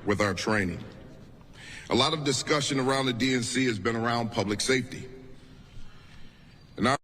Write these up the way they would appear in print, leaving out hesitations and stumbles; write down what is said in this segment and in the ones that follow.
with our training. A lot of discussion around the DNC has been around public safety. And our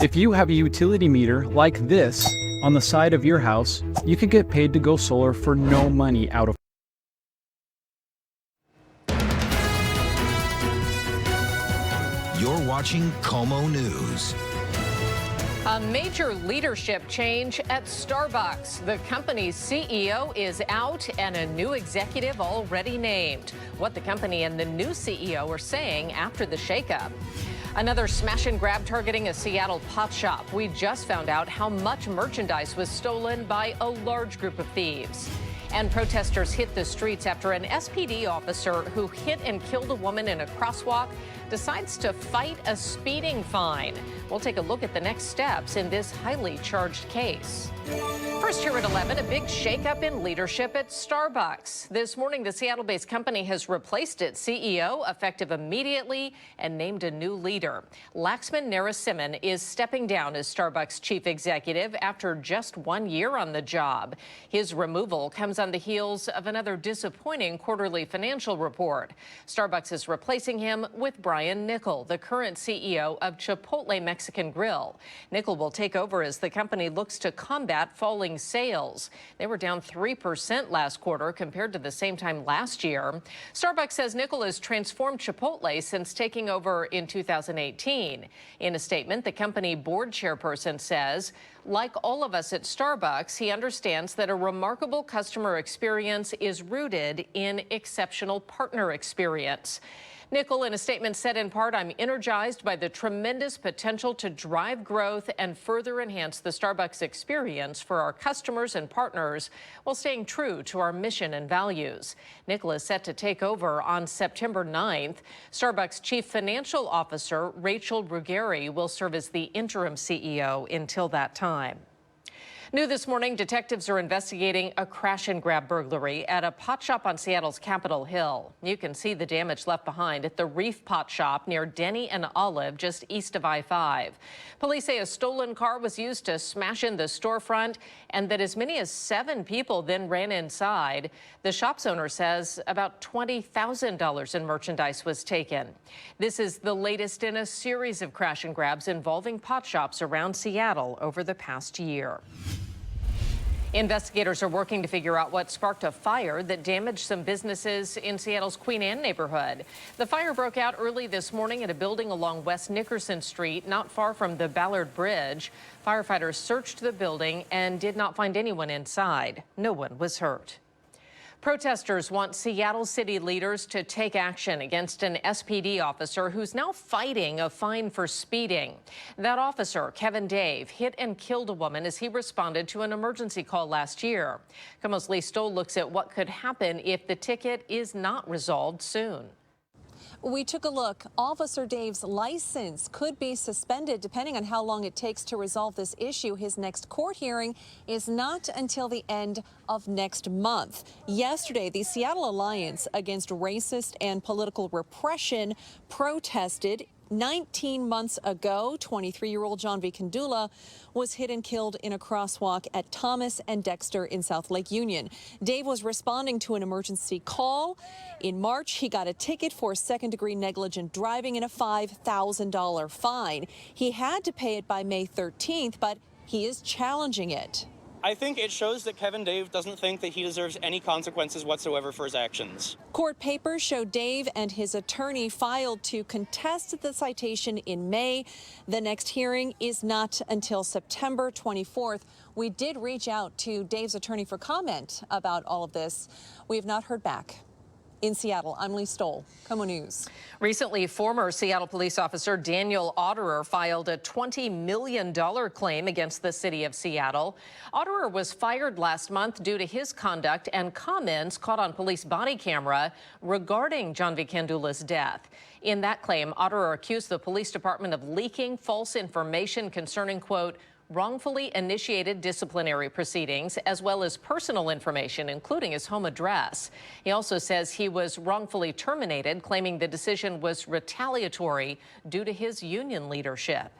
If you have a utility meter like this on the side of your house, you could get paid to go solar for no money out of. You're watching Como News. A major leadership change at Starbucks. The company's CEO is out and a new executive already named. What the company and the new CEO are saying after the shakeup. Another smash and grab targeting a Seattle pot shop. We just found out how much merchandise was stolen by a large group of thieves. And protesters hit the streets after an SPD officer who hit and killed a woman in a crosswalk decides to fight a speeding fine. We'll take a look at the next steps in this highly charged case. First here at 11, a big shakeup in leadership at Starbucks. This morning, the Seattle-based company has replaced its CEO effective immediately and named a new leader. Laxman Narasimhan is stepping down as Starbucks chief executive after just 1 year on the job. His removal comes on the heels of another disappointing quarterly financial report. Starbucks is replacing him with Brian Niccol, the current CEO of Chipotle Mexican Grill. Niccol will take over as the company looks to combat falling sales. They were down 3% last quarter compared to the same time last year. Starbucks says Niccol has transformed Chipotle since taking over in 2018. In a statement, the company board chairperson says, like all of us at Starbucks, he understands that a remarkable customer experience is rooted in exceptional partner experience. Niccol, in a statement, said in part, "I'm energized by the tremendous potential to drive growth and further enhance the Starbucks experience for our customers and partners while staying true to our mission and values." Niccol is set to take over on September 9th. Starbucks Chief Financial Officer Rachel Ruggieri will serve as the interim CEO until that time. New this morning, detectives are investigating a crash and grab burglary at a pot shop on Seattle's Capitol Hill. You can see the damage left behind at the Reef Pot Shop near Denny and Olive, just east of I-5. Police say a stolen car was used to smash in the storefront and that as many as 7 people then ran inside. The shop's owner says about $20,000 in merchandise was taken. This is the latest in a series of crash and grabs involving pot shops around Seattle over the past year. Investigators are working to figure out what sparked a fire that damaged some businesses in Seattle's Queen Anne neighborhood. The fire broke out early this morning at a building along West Nickerson Street, not far from the Ballard Bridge. Firefighters searched the building and did not find anyone inside. No one was hurt. Protesters want Seattle city leaders to take action against an SPD officer who's now fighting a fine for speeding. That officer, Kevin Dave, hit and killed a woman as he responded to an emergency call last year. Como's Lee Stoll looks at what could happen if the ticket is not resolved soon. We took a look. Officer Dave's license could be suspended depending on how long it takes to resolve this issue. His next court hearing is not until the end of next month. Yesterday, the Seattle Alliance Against Racist and Political Repression protested. 19 months ago, 23-year-old John V. Kandula was hit and killed in a crosswalk at Thomas and Dexter in South Lake Union. Dave was responding to an emergency call. In March, he got a ticket for second-degree negligent driving and a $5,000 fine. He had to pay it by May 13th, but he is challenging it. I think it shows that Kevin Dave doesn't think that he deserves any consequences whatsoever for his actions. Court papers show Dave and his attorney filed to contest the citation in May. The next hearing is not until September 24th. We did reach out to Dave's attorney for comment about all of this. We have not heard back. In Seattle, I'm Lee Stoll, KOMO News. Recently, former Seattle police officer Daniel Otterer filed a $20 million claim against the city of Seattle. Otterer was fired last month due to his conduct and comments caught on police body camera regarding John V. Kandula's death. In that claim, Otterer accused the police department of leaking false information concerning, quote, wrongfully initiated disciplinary proceedings, as well as personal information, including his home address. He also says he was wrongfully terminated, claiming the decision was retaliatory due to his union leadership.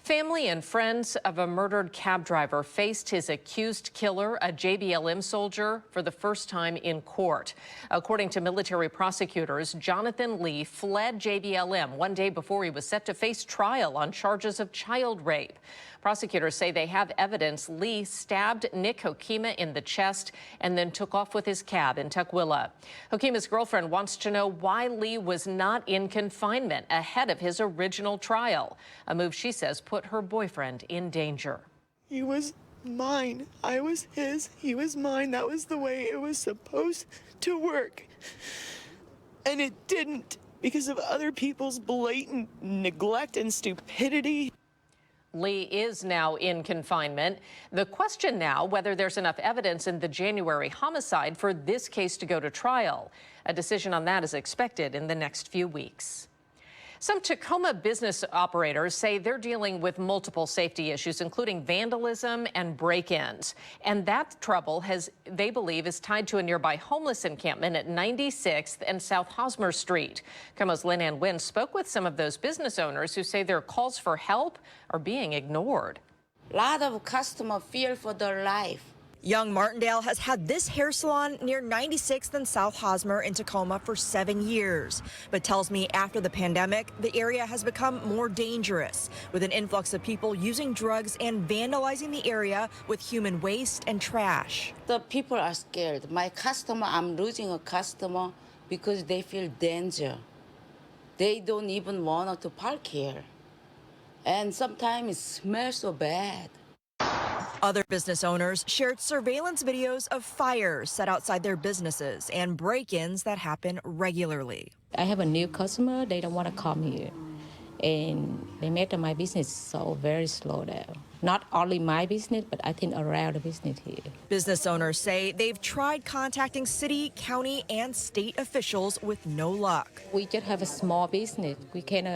Family and friends of a murdered cab driver faced his accused killer, a JBLM soldier, for the first time in court. According to military prosecutors, Jonathan Lee fled JBLM one day before he was set to face trial on charges of child rape. Prosecutors say they have evidence Lee stabbed Nick Hokema in the chest and then took off with his cab in Tukwila. Hokema's girlfriend wants to know why Lee was not in confinement ahead of his original trial, a move she says put her boyfriend in danger. He was mine. I was his. He was mine. That was the way it was supposed to work. And it didn't because of other people's blatant neglect and stupidity. Lee is now in confinement. The question now, whether there's enough evidence in the January homicide for this case to go to trial. A decision on that is expected in the next few weeks. Some Tacoma business operators say they're dealing with multiple safety issues, including vandalism and break-ins. And that trouble they believe, is tied to a nearby homeless encampment at 96th and South Hosmer Street. KOMO's Lynn Wynn spoke with some of those business owners who say their calls for help are being ignored. A lot of customers fear for their life. Young Martindale has had this hair salon near 96th and South Hosmer in Tacoma for 7 years, but tells me after the pandemic, the area has become more dangerous, with an influx of people using drugs and vandalizing the area with human waste and trash. The people are scared. I'm losing a customer because they feel danger. They don't even want to park here. And sometimes it smells so bad. Other business owners shared surveillance videos of fires set outside their businesses and break-ins that happen regularly. I have a new customer, they don't want to come here. And they make my business so very slow down. Not only my business, but I think around the business here. Business owners say they've tried contacting city, county, and state officials with no luck. We just have a small business. We can,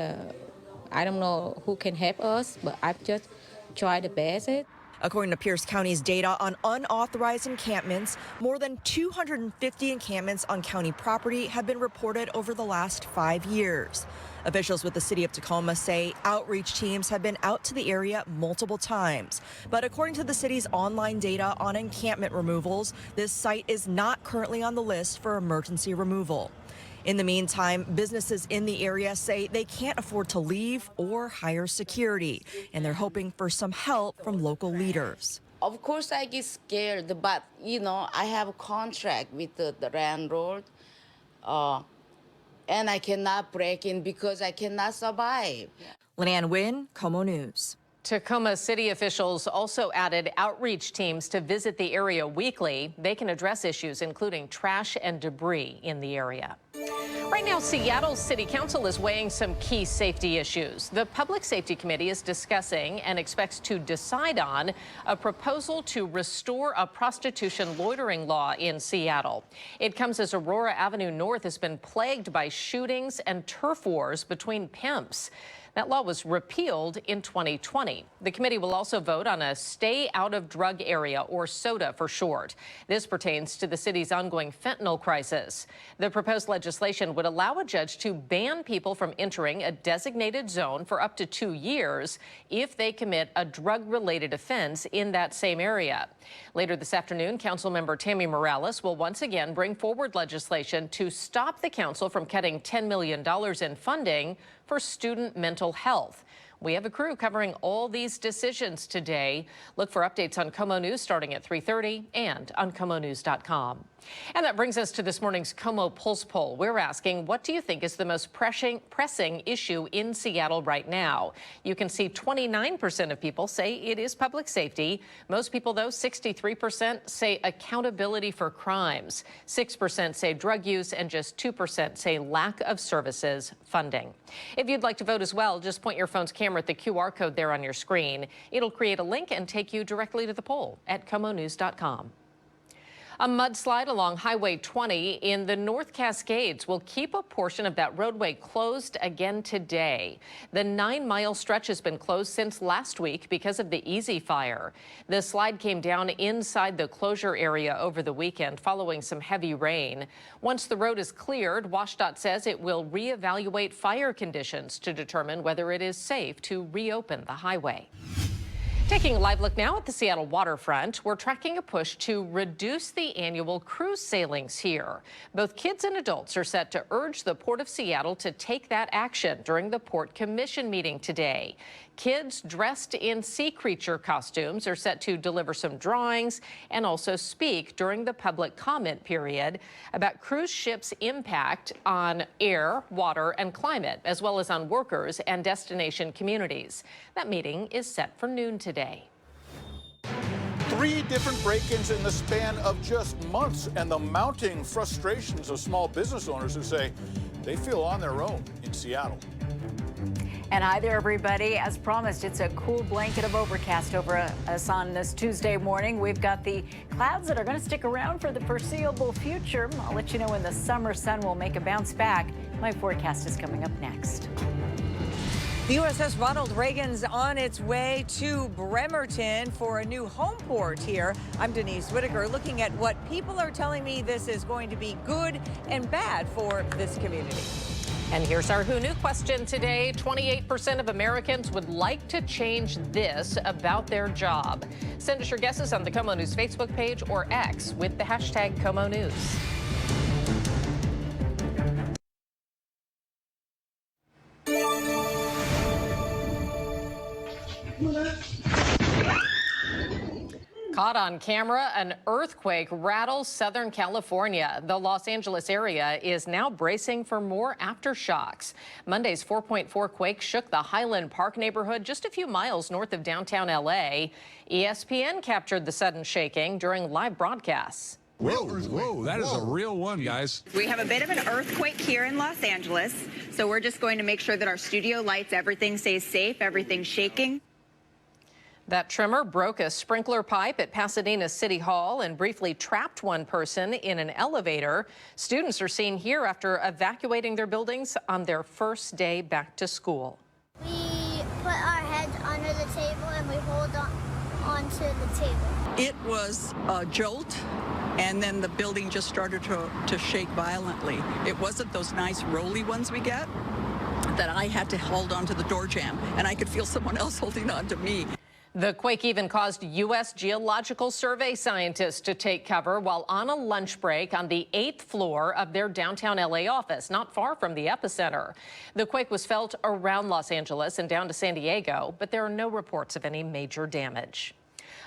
I don't know who can help us, but I've just tried the best. According to Pierce County's data on unauthorized encampments, more than 250 encampments on county property have been reported over the last 5 years. Officials with the city of Tacoma say outreach teams have been out to the area multiple times. But according to the city's online data on encampment removals, this site is not currently on the list for emergency removal. In the meantime, businesses in the area say they can't afford to leave or hire security, and they're hoping for some help from local leaders. Of course, I get scared, but, I have a contract with the landlord, and I cannot break in because I cannot survive. Lynn Wynn, KOMO News. Tacoma city officials also added outreach teams to visit the area weekly. They can address issues including trash and debris in the area. Right now, Seattle City Council is weighing some key safety issues. The Public Safety Committee is discussing and expects to decide on a proposal to restore a prostitution loitering law in Seattle. It comes as Aurora Avenue North has been plagued by shootings and turf wars between pimps. That law was repealed in 2020. The committee will also vote on a stay out of drug area, or SODA for short. This pertains to the city's ongoing fentanyl crisis. The proposed legislation would allow a judge to ban people from entering a designated zone for up to 2 years if they commit a drug-related offense in that same area. Later this afternoon, Councilmember Tammy Morales will once again bring forward legislation to stop the council from cutting $10 million in funding for student mental health. We have a crew covering all these decisions today. Look for updates on KOMO News starting at 3:30 and on komonews.com. And that brings us to this morning's KOMO Pulse Poll. We're asking, what do you think is the most pressing issue in Seattle right now? You can see 29% of people say it is public safety. Most people, though, 63% say accountability for crimes. 6% say drug use, and just 2% say lack of services funding. If you'd like to vote as well, just point your phone's camera at the QR code there on your screen. It'll create a link and take you directly to the poll at komonews.com. A mudslide along Highway 20 in the North Cascades will keep a portion of that roadway closed again today. The 9-mile stretch has been closed since last week because of the Easy Fire. The slide came down inside the closure area over the weekend following some heavy rain. Once the road is cleared, WashDOT says it will reevaluate fire conditions to determine whether it is safe to reopen the highway. Taking a live look now at the Seattle waterfront, we're tracking a push to reduce the annual cruise sailings here. Both kids and adults are set to urge the Port of Seattle to take that action during the Port Commission meeting today. Kids dressed in sea creature costumes are set to deliver some drawings and also speak during the public comment period about cruise ships' impact on air, water, and climate, as well as on workers and destination communities. That meeting is set for noon today. 3 different break-ins in the span of just months, and the mounting frustrations of small business owners who say they feel on their own in Seattle. And hi there, everybody. As promised, it's a cool blanket of overcast over us on this Tuesday morning. We've got the clouds that are going to stick around for the foreseeable future. I'll let you know when the summer sun will make a bounce back. My forecast is coming up next. The USS Ronald Reagan's on its way to Bremerton for a new home port here. I'm Denise Whitaker, looking at what people are telling me this is going to be good and bad for this community. And here's our Who Knew question today. 28% of Americans would like to change this about their job. Send us your guesses on the KOMO News Facebook page or X with the hashtag KOMO News. Caught on camera, an earthquake rattles Southern California. The Los Angeles area is now bracing for more aftershocks. Monday's 4.4 quake shook the Highland Park neighborhood just a few miles north of downtown LA. ESPN captured the sudden shaking during live broadcasts. Whoa, that is a real one, guys. We have a bit of an earthquake here in Los Angeles, so we're just going to make sure that our studio lights, everything stays safe, everything's shaking. That tremor broke a sprinkler pipe at Pasadena City Hall and briefly trapped one person in an elevator. Students are seen here after evacuating their buildings on their first day back to school. We put our heads under the table and we hold onto the table. It was a jolt, and then the building just started to shake violently. It wasn't those nice rolly ones we get that I had to hold onto the door jamb, and I could feel someone else holding on to me. The quake even caused U.S. Geological Survey scientists to take cover while on a lunch break on the 8th floor of their downtown L.A. office, not far from the epicenter. The quake was felt around Los Angeles and down to San Diego, but there are no reports of any major damage.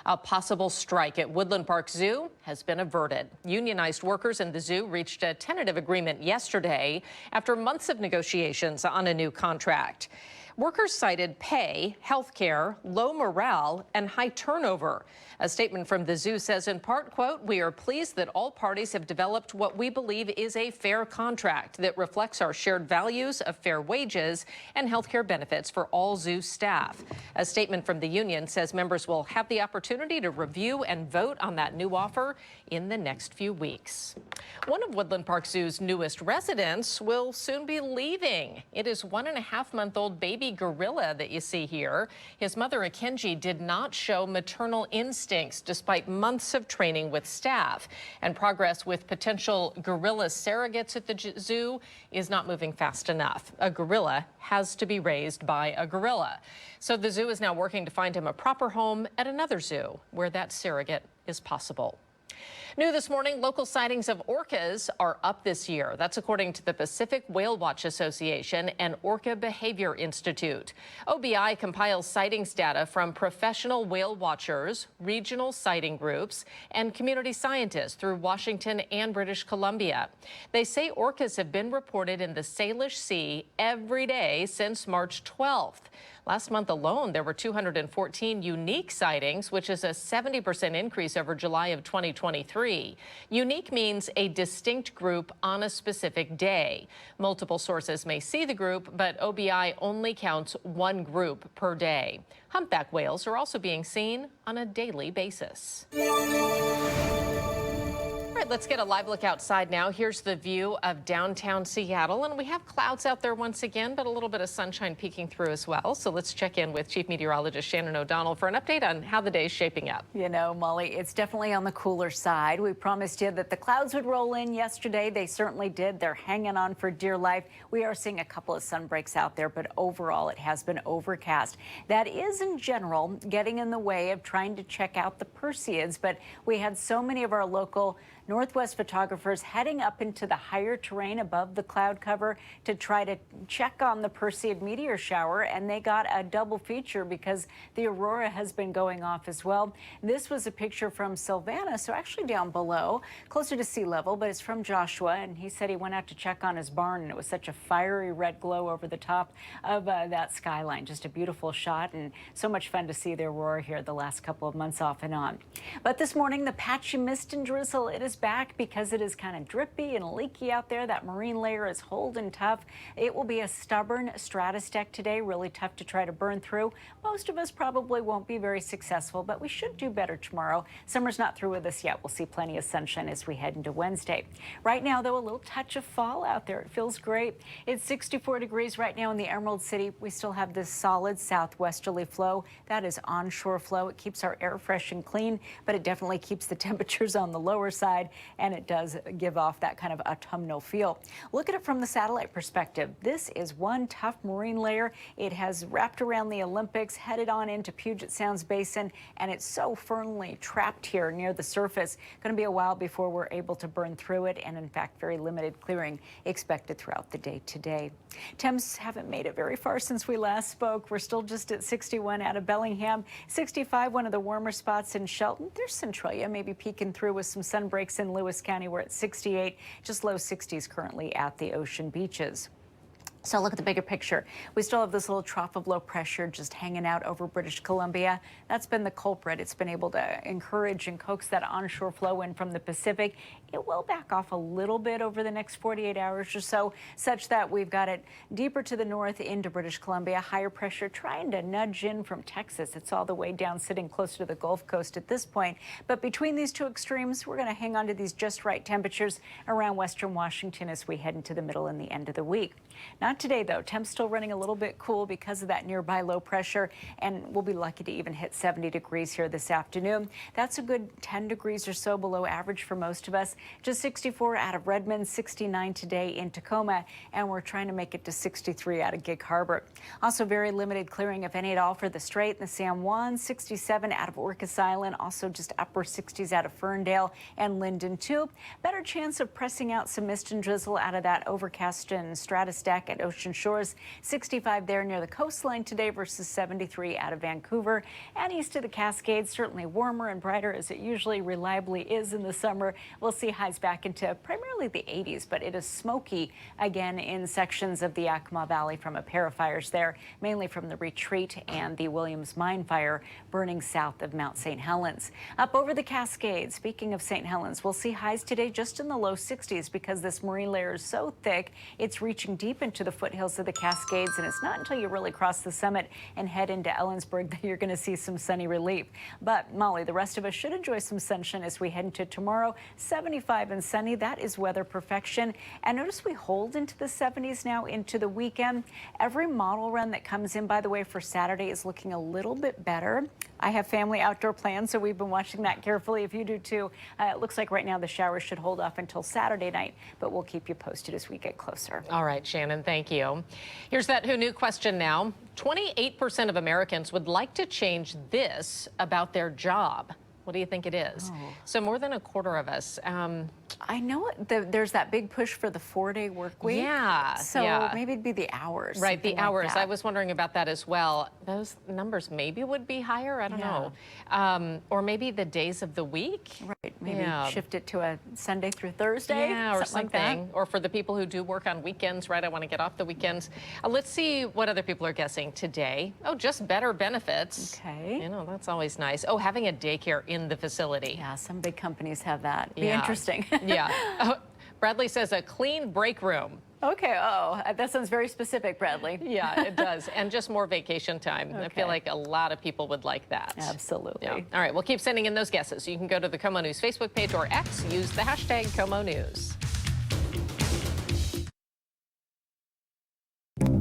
A possible strike at Woodland Park Zoo has been averted. Unionized workers in the zoo reached a tentative agreement yesterday after months of negotiations on a new contract. Workers cited pay, health care, low morale, and high turnover. A statement from the zoo says in part, quote, "We are pleased that all parties have developed what we believe is a fair contract that reflects our shared values of fair wages and health care benefits for all zoo staff." A statement from the union says members will have the opportunity to review and vote on that new offer in the next few weeks. One of Woodland Park Zoo's newest residents will soon be leaving. It is 1.5-month-old baby gorilla that you see here. His mother, Akenji, did not show maternal instincts despite months of training with staff. And progress with potential gorilla surrogates at the zoo is not moving fast enough. A gorilla has to be raised by a gorilla. So the zoo is now working to find him a proper home at another zoo where that surrogate is possible. New this morning, local sightings of orcas are up this year. That's according to the Pacific Whale Watch Association and Orca Behavior Institute. OBI compiles sightings data from professional whale watchers, regional sighting groups, and community scientists through Washington and British Columbia. They say orcas have been reported in the Salish Sea every day since March 12th. Last month alone, there were 214 unique sightings, which is a 70% increase over July of 2023. Unique means a distinct group on a specific day. Multiple sources may see the group, but OBI only counts one group per day. Humpback whales are also being seen on a daily basis. All right, let's get a live look outside now. Here's the view of downtown Seattle, and we have clouds out there once again, but a little bit of sunshine peeking through as well. So let's check in with Chief Meteorologist Shannon O'Donnell for an update on how the day's shaping up. You know, Molly, it's definitely on the cooler side. We promised you that the clouds would roll in yesterday. They certainly did. They're hanging on for dear life. We are seeing a couple of sun breaks out there, but overall it has been overcast. That is, in general, getting in the way of trying to check out the Perseids, but we had so many of our local Northwest photographers heading up into the higher terrain above the cloud cover to try to check on the Perseid meteor shower, and they got a double feature because the aurora has been going off as well. This was a picture from Savannah, so actually down below, closer to sea level, but it's from Joshua, and he said he went out to check on his barn, and it was such a fiery red glow over the top of that skyline. Just a beautiful shot, and so much fun to see the aurora here the last couple of months off and on. But this morning, the patchy mist and drizzle, it is back because it is kind of drippy and leaky out there. That marine layer is holding tough. It will be a stubborn stratus deck today, really tough to try to burn through. Most of us probably won't be very successful, but we should do better tomorrow. Summer's not through with us yet. We'll see plenty of sunshine as we head into Wednesday. Right now, though, a little touch of fall out there. It feels great. It's 64 degrees right now in the Emerald City. We still have this solid southwesterly flow. That is onshore flow. It keeps our air fresh and clean, but it definitely keeps the temperatures on the lower side, and it does give off that kind of autumnal feel. Look at it from the satellite perspective. This is one tough marine layer. It has wrapped around the Olympics, headed on into Puget Sound's basin, and it's so firmly trapped here near the surface. Going to be a while before we're able to burn through it, and in fact, very limited clearing expected throughout the day today. Temps haven't made it very far since we last spoke. We're still just at 61 out of Bellingham, 65, one of the warmer spots in Shelton. There's Centralia, maybe peeking through with some sun breaks in Lewis County. We're at 68, just low 60s currently at the ocean beaches. So look at the bigger picture. We still have this little trough of low pressure just hanging out over British Columbia. That's been the culprit. It's been able to encourage and coax that onshore flow in from the Pacific. It will back off a little bit over the next 48 hours or so, such that we've got it deeper to the north into British Columbia. Higher pressure trying to nudge in from Texas. It's all the way down, sitting closer to the Gulf Coast at this point. But between these two extremes, we're going to hang on to these just right temperatures around western Washington as we head into the middle and the end of the week. Not today, though. Temps still running a little bit cool because of that nearby low pressure, and we'll be lucky to even hit 70 degrees here this afternoon. That's a good 10 degrees or so below average for most of us. Just 64 out of Redmond, 69 today in Tacoma, and we're trying to make it to 63 out of Gig Harbor. Also very limited clearing, if any at all, for the Strait and the San Juan, 67 out of Orcas Island, also just upper 60s out of Ferndale and Linden too. Better chance of pressing out some mist and drizzle out of that overcast and stratus deck at Ocean Shores, 65 there near the coastline today versus 73 out of Vancouver. And east of the Cascades, certainly warmer and brighter as it usually reliably is in the summer. We'll see highs back into primarily the 80s, but it is smoky again in sections of the Yakima Valley from a pair of fires there, mainly from the Retreat and the Williams Mine fire burning south of Mount St. Helens. Up over the Cascades, speaking of St. Helens, we'll see highs today just in the low 60s because this marine layer is so thick, it's reaching deep into the foothills of the Cascades, and it's not until you really cross the summit and head into Ellensburg that you're going to see some sunny relief. But Molly, the rest of us should enjoy some sunshine as we head into tomorrow. 75 and sunny, that is weather perfection. And notice we hold into the 70s now into the weekend. Every model run that comes in, by the way, for Saturday is looking a little bit better. I have family outdoor plans, so we've been watching that carefully. If you do too, it looks like right now the showers should hold off until Saturday night, but we'll keep you posted as we get closer. All right, Shannon, thank you. Here's that Who Knew question now. 28% of Americans would like to change this about their job. What do you think it is? So more than a quarter of us. I know there's that big push for the 4-day work week. Yeah. So maybe it'd be the hours. Right, the something like hours. that. I was wondering about that as well. Those numbers maybe would be higher. I don't know. Or maybe the days of the week. Right. Maybe shift it to a Sunday through Thursday. Yeah, or something. something. Like that. Or for the people who do work on weekends, right? I want to get off the weekends. Let's see what other people are guessing today. Oh, just better benefits. Okay. You know, that's always nice. Oh, having a daycare in the facility. Yeah, some big companies have that. Be interesting. Yeah. Bradley says a clean break room. Okay. Oh, that sounds very specific, Bradley. Yeah, it does. And just more vacation time. I feel like a lot of people would like that. Absolutely. Yeah. All right, we'll keep sending in those guesses. You can go to the KOMO News Facebook page or X. Use the hashtag KOMO News.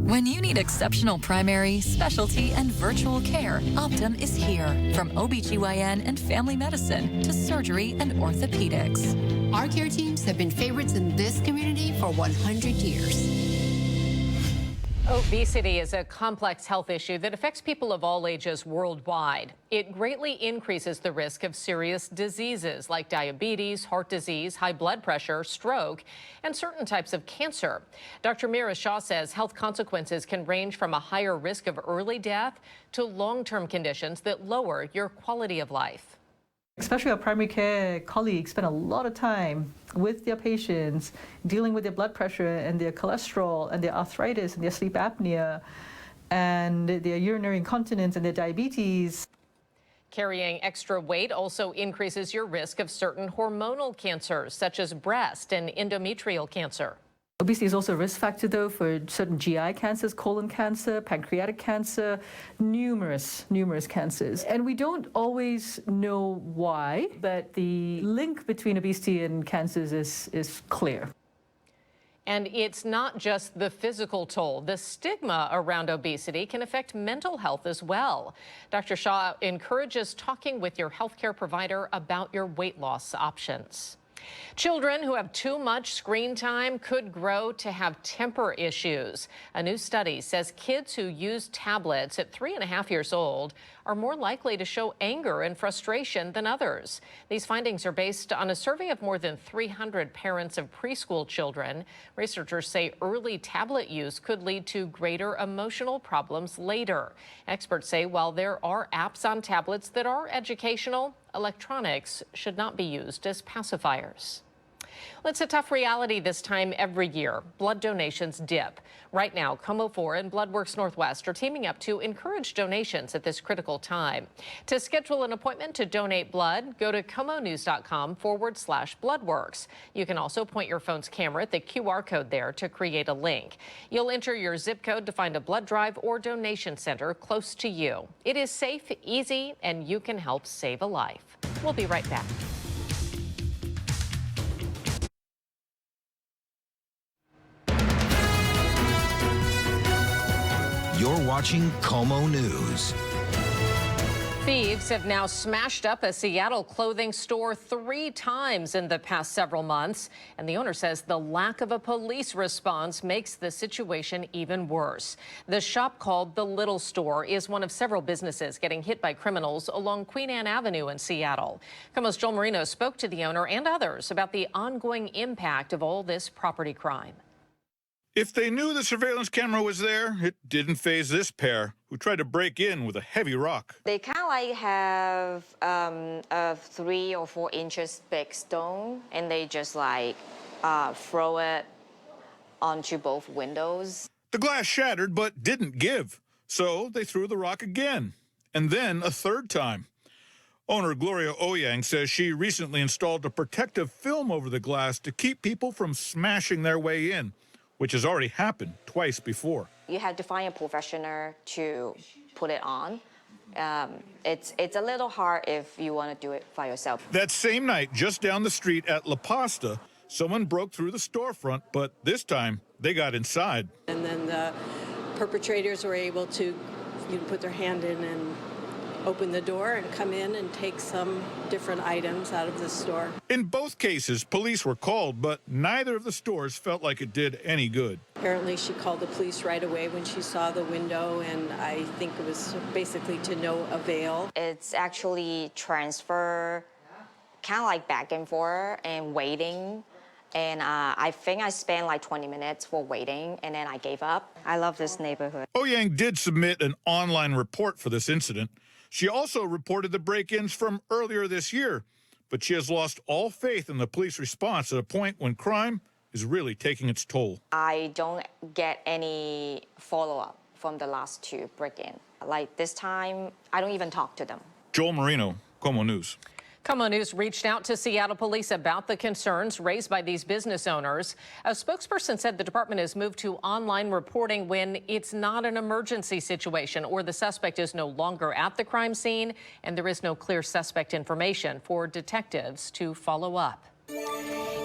When you need exceptional primary, specialty, and virtual care, Optum is here. From OBGYN and family medicine to surgery and orthopedics. Our care teams have been favorites in this community for 100 years. Obesity is a complex health issue that affects people of all ages worldwide. It greatly increases the risk of serious diseases like diabetes, heart disease, high blood pressure, stroke, and certain types of cancer. Dr. Mira Shah says health consequences can range from a higher risk of early death to long-term conditions that lower your quality of life. Especially our primary care colleagues spend a lot of time with their patients dealing with their blood pressure and their cholesterol and their arthritis and their sleep apnea and their urinary incontinence and their diabetes. Carrying extra weight also increases your risk of certain hormonal cancers, such as breast and endometrial cancer. Obesity is also a risk factor, though, for certain GI cancers, colon cancer, pancreatic cancer, numerous cancers. And we don't always know why, but the link between obesity and cancers is clear. And it's not just the physical toll. The stigma around obesity can affect mental health as well. Dr. Shah encourages talking with your healthcare provider about your weight loss options. Children who have too much screen time could grow to have temper issues. A new study says kids who use tablets at 3.5 years old are more likely to show anger and frustration than others. These findings are based on a survey of more than 300 parents of preschool children. Researchers say early tablet use could lead to greater emotional problems later. Experts say while there are apps on tablets that are educational, electronics should not be used as pacifiers. Well, it's a tough reality this time every year. Blood donations dip. Right now, KOMO 4 and BloodWorks Northwest are teaming up to encourage donations at this critical time. To schedule an appointment to donate blood, go to komonews.com/bloodworks. You can also point your phone's camera at the QR code there to create a link. You'll enter your zip code to find a blood drive or donation center close to you. It is safe, easy, and you can help save a life. We'll be right back. You're watching KOMO News. Thieves have now smashed up a Seattle clothing store 3 times in the past several months, and the owner says the lack of a police response makes the situation even worse. The shop, called The Little Store, is one of several businesses getting hit by criminals along Queen Anne Avenue in Seattle. KOMO's Joel Marino spoke to the owner and others about the ongoing impact of all this property crime. If they knew the surveillance camera was there, it didn't faze this pair, who tried to break in with a heavy rock. They kind of like have a 3 or 4 inches big stone, and they just like throw it onto both windows. The glass shattered but didn't give, so they threw the rock again, and then a 3rd time. Owner Gloria Oyang says she recently installed a protective film over the glass to keep people from smashing their way in, which has already happened twice before. You have to find a professional to put it on. It's a little hard if you want to do it by yourself. That same night, just down the street at La Pasta, someone broke through the storefront, but this time they got inside. And then the perpetrators were able to put their hand in open the door and come in and take some different items out of the store. In both cases, police were called, but neither of the stores felt like it did any good. Apparently she called the police right away when she saw the window, and I think it was basically to no avail. It's actually transfer, kind of like back and forth and waiting. And I think I spent like 20 minutes for waiting, and then I gave up. I love this neighborhood. Ouyang did submit an online report for this incident. She also reported the break-ins from earlier this year, but she has lost all faith in the police response at a point when crime is really taking its toll. I don't get any follow-up from the last two break-in. Like this time, I don't even talk to them. Joel Marino, Komo News. KOMO News reached out to Seattle police about the concerns raised by these business owners. A spokesperson said the department has moved to online reporting when it's not an emergency situation or the suspect is no longer at the crime scene and there is no clear suspect information for detectives to follow up.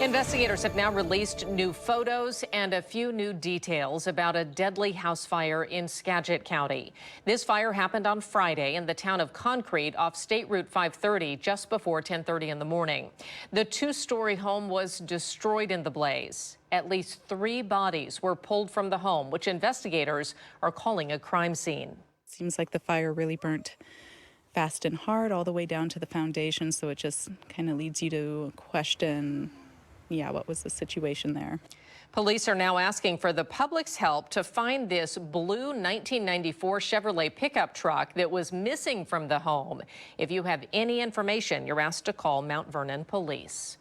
Investigators have now released new photos and a few new details about a deadly house fire in Skagit County. This fire happened on Friday in the town of Concrete off State Route 530 just before 10:30 in the morning. The two-story home was destroyed in the blaze. At least 3 bodies were pulled from the home, which investigators are calling a crime scene. Seems like the fire really burnt fast and hard all the way down to the foundation, so it just kind of leads you to question, what was the situation there? Police are now asking for the public's help to find this blue 1994 Chevrolet pickup truck that was missing from the home. If you have any information, you're asked to call Mount Vernon Police.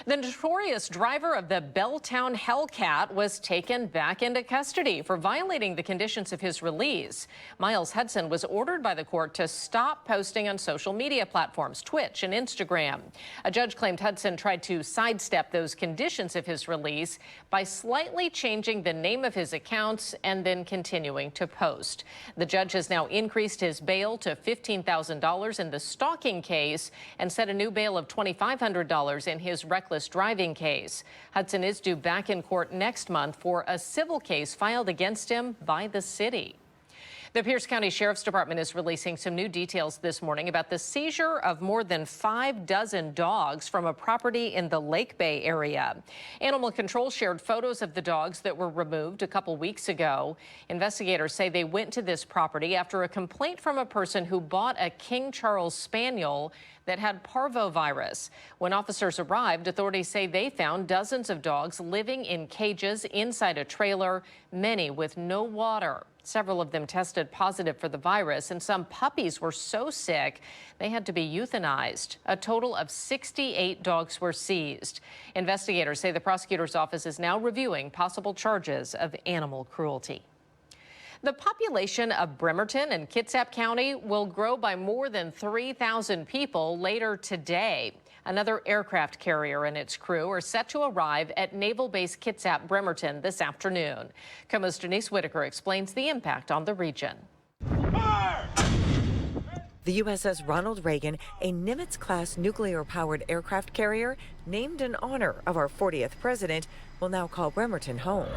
The notorious driver of the Belltown Hellcat was taken back into custody for violating the conditions of his release. Miles Hudson was ordered by the court to stop posting on social media platforms, Twitch and Instagram. A judge claimed Hudson tried to sidestep those conditions of his release by slightly changing the name of his accounts and then continuing to post. The judge has now increased his bail to $15,000 in the stalking case and set a new bail of $2,500 in his reckless driving case. Hudson is due back in court next month for a civil case filed against him by the city. The Pierce County Sheriff's Department is releasing some new details this morning about the seizure of more than 5 dozen dogs from a property in the Lake Bay area. Animal Control shared photos of the dogs that were removed a couple weeks ago. Investigators say they went to this property after a complaint from a person who bought a King Charles Spaniel that had parvovirus. When officers arrived, authorities say they found dozens of dogs living in cages inside a trailer, many with no water. Several of them tested positive for the virus, and some puppies were so sick they had to be euthanized. A total of 68 dogs were seized. Investigators say the prosecutor's office is now reviewing possible charges of animal cruelty. The population of Bremerton and Kitsap County will grow by more than 3,000 people later today. Another aircraft carrier and its crew are set to arrive at Naval Base Kitsap Bremerton this afternoon. KOMO's Denise Whitaker explains the impact on the region. The USS Ronald Reagan, a Nimitz-class nuclear-powered aircraft carrier named in honor of our 40th president, will now call Bremerton home.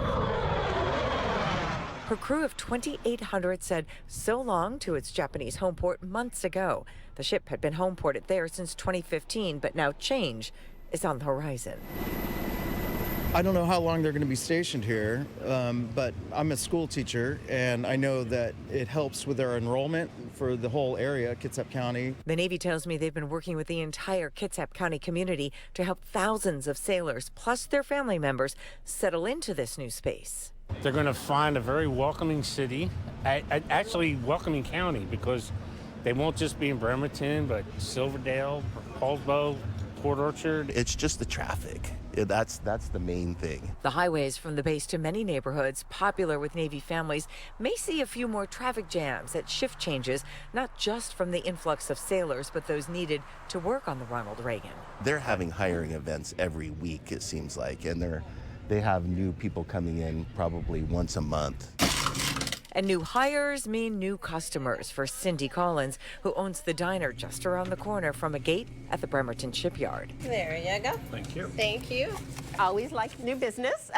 Her crew of 2,800 said so long to its Japanese home port months ago. The ship had been home ported there since 2015, but now change is on the horizon. I don't know how long they're going to be stationed here, but I'm a school teacher, and I know that it helps with their enrollment for the whole area, Kitsap County. The Navy tells me they've been working with the entire Kitsap County community to help thousands of sailors, plus their family members, settle into this new space. They're going to find a very welcoming city, actually welcoming county, because they won't just be in Bremerton, but Silverdale, Paulsbo, Port Orchard. It's just the traffic. That's the main thing. The highways from the base to many neighborhoods popular with Navy families may see a few more traffic jams at shift changes, not just from the influx of sailors, but those needed to work on the Ronald Reagan. They're having hiring events every week, it seems like, and they have new people coming in probably once a month. And new hires mean new customers for Cindy Collins, who owns the diner just around the corner from a gate at the Bremerton shipyard. There you go. Thank you. Thank you. Always like new business.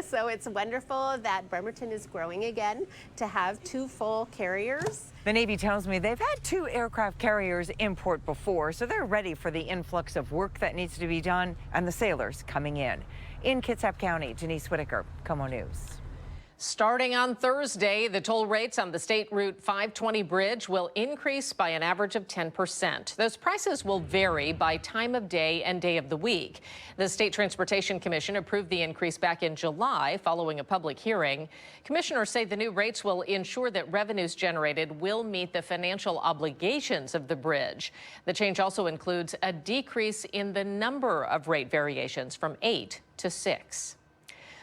So it's wonderful that Bremerton is growing again to have 2 full carriers. The Navy tells me they've had 2 aircraft carriers in port before, so they're ready for the influx of work that needs to be done and the sailors coming in. In Kitsap County, Denise Whitaker, KOMO News. Starting on Thursday, the toll rates on the State Route 520 bridge will increase by an average of 10%. Those prices will vary by time of day and day of the week. The State Transportation Commission approved the increase back in July following a public hearing. Commissioners say the new rates will ensure that revenues generated will meet the financial obligations of the bridge. The change also includes a decrease in the number of rate variations from 8 to 6.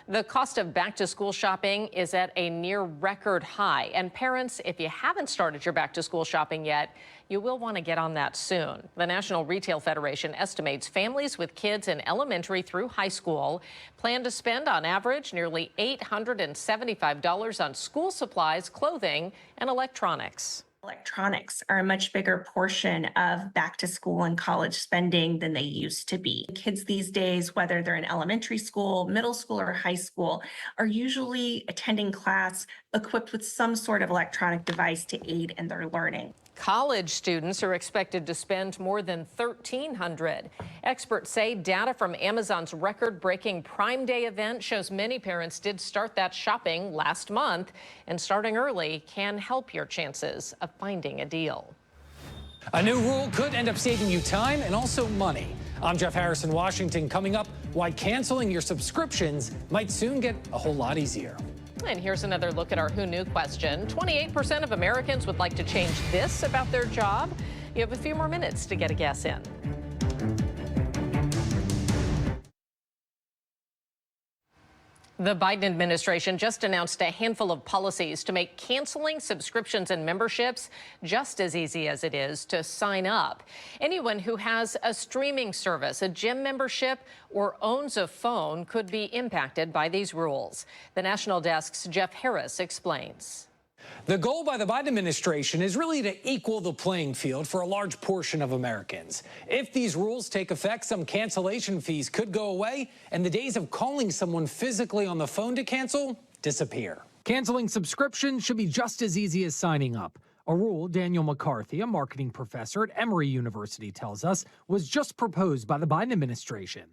The cost of back-to-school shopping is at a near record high. And parents, if you haven't started your back-to-school shopping yet, you will want to get on that soon. The National Retail Federation estimates families with kids in elementary through high school plan to spend on average nearly $875 on school supplies, clothing, and electronics. Electronics are a much bigger portion of back to school and college spending than they used to be. Kids these days, whether they're in elementary school, middle school, or high school, are usually attending class equipped with some sort of electronic device to aid in their learning. College students are expected to spend more than $1,300. Experts say data from Amazon's record-breaking Prime Day event shows many parents did start that shopping last month, and starting early can help your chances of finding a deal. A new rule could end up saving you time and also money. I'm Jeff Harris in Washington. Coming up, why canceling your subscriptions might soon get a whole lot easier. And here's another look at our Who Knew question. 28% of Americans would like to change this about their job. You have a few more minutes to get a guess in. The Biden administration just announced a handful of policies to make canceling subscriptions and memberships just as easy as it is to sign up. Anyone who has a streaming service, a gym membership, or owns a phone could be impacted by these rules. The National Desk's Jeff Harris explains. The goal by the Biden administration is really to equal the playing field for a large portion of Americans. If these rules take effect, some cancellation fees could go away, and the days of calling someone physically on the phone to cancel disappear. Canceling subscriptions should be just as easy as signing up. A rule Daniel McCarthy, a marketing professor at Emory University, tells us was just proposed by the Biden administration.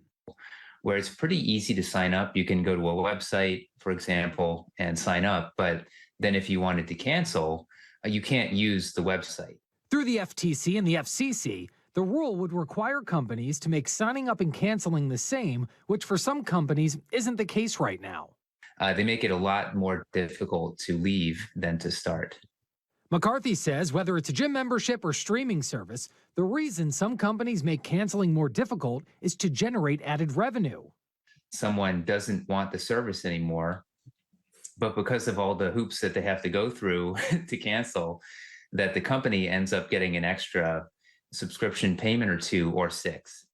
Where it's pretty easy to sign up. You can go to a website, for example, and sign up, but then if you wanted to cancel, you can't use the website. Through the FTC and the FCC, the rule would require companies to make signing up and canceling the same, which for some companies isn't the case right now. They make it a lot more difficult to leave than to start. McCarthy says whether it's a gym membership or streaming service, the reason some companies make canceling more difficult is to generate added revenue. Someone doesn't want the service anymore, but because of all the hoops that they have to go through to cancel, that the company ends up getting an extra subscription payment or 2 or 6.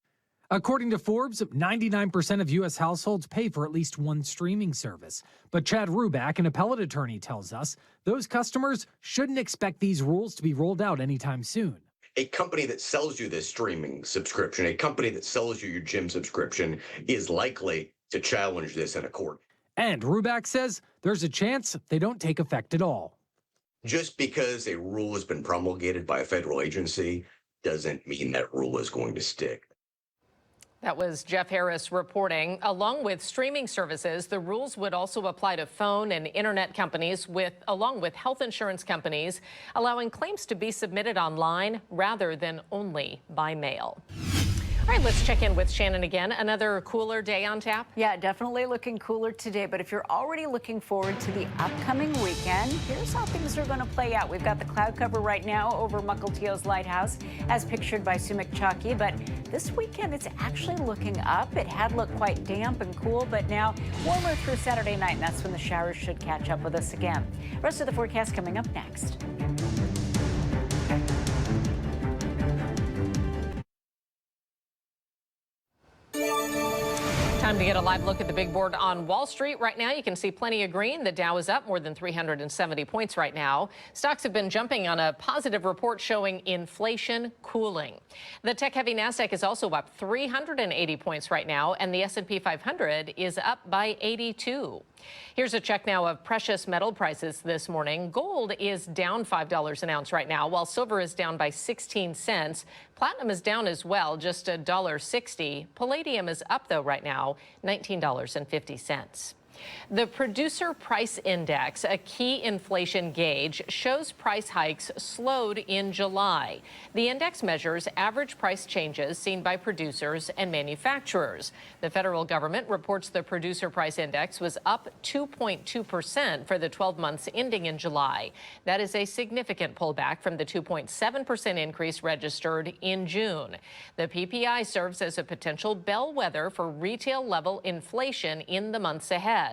According to Forbes, 99% of U.S. households pay for at least one streaming service. But Chad Ruback, an appellate attorney, tells us those customers shouldn't expect these rules to be rolled out anytime soon. A company that sells you this streaming subscription, a company that sells you your gym subscription is likely to challenge this in a court. And Ruback says there's a chance they don't take effect at all. Just because a rule has been promulgated by a federal agency doesn't mean that rule is going to stick. That was Jeff Harris reporting. Along with streaming services, the rules would also apply to phone and internet companies, along with health insurance companies, allowing claims to be submitted online rather than only by mail. All right, let's check in with Shannon again. Another cooler day on tap? Yeah, definitely looking cooler today. But if you're already looking forward to the upcoming weekend, here's how things are going to play out. We've got the cloud cover right now over Mukilteo's Lighthouse, as pictured by Sumik Chaki. But this weekend, it's actually looking up. It had looked quite damp and cool, but now warmer through Saturday night. And that's when the showers should catch up with us again. Rest of the forecast coming up next. Time to get a live look at the big board on Wall Street. Right now, you can see plenty of green. The Dow is up more than 370 points right now. Stocks have been jumping on a positive report showing inflation cooling. The tech-heavy Nasdaq is also up 380 points right now, and the S&P 500 is up by 82. Here's a check now of precious metal prices this morning. Gold is down $5 an ounce right now, while silver is down by 16 cents. Platinum is down as well, just $1.60. Palladium is up, though, right now, $19.50. The Producer Price Index, a key inflation gauge, shows price hikes slowed in July. The index measures average price changes seen by producers and manufacturers. The federal government reports the Producer Price Index was up 2.2% for the 12 months ending in July. That is a significant pullback from the 2.7% increase registered in June. The PPI serves as a potential bellwether for retail-level inflation in the months ahead.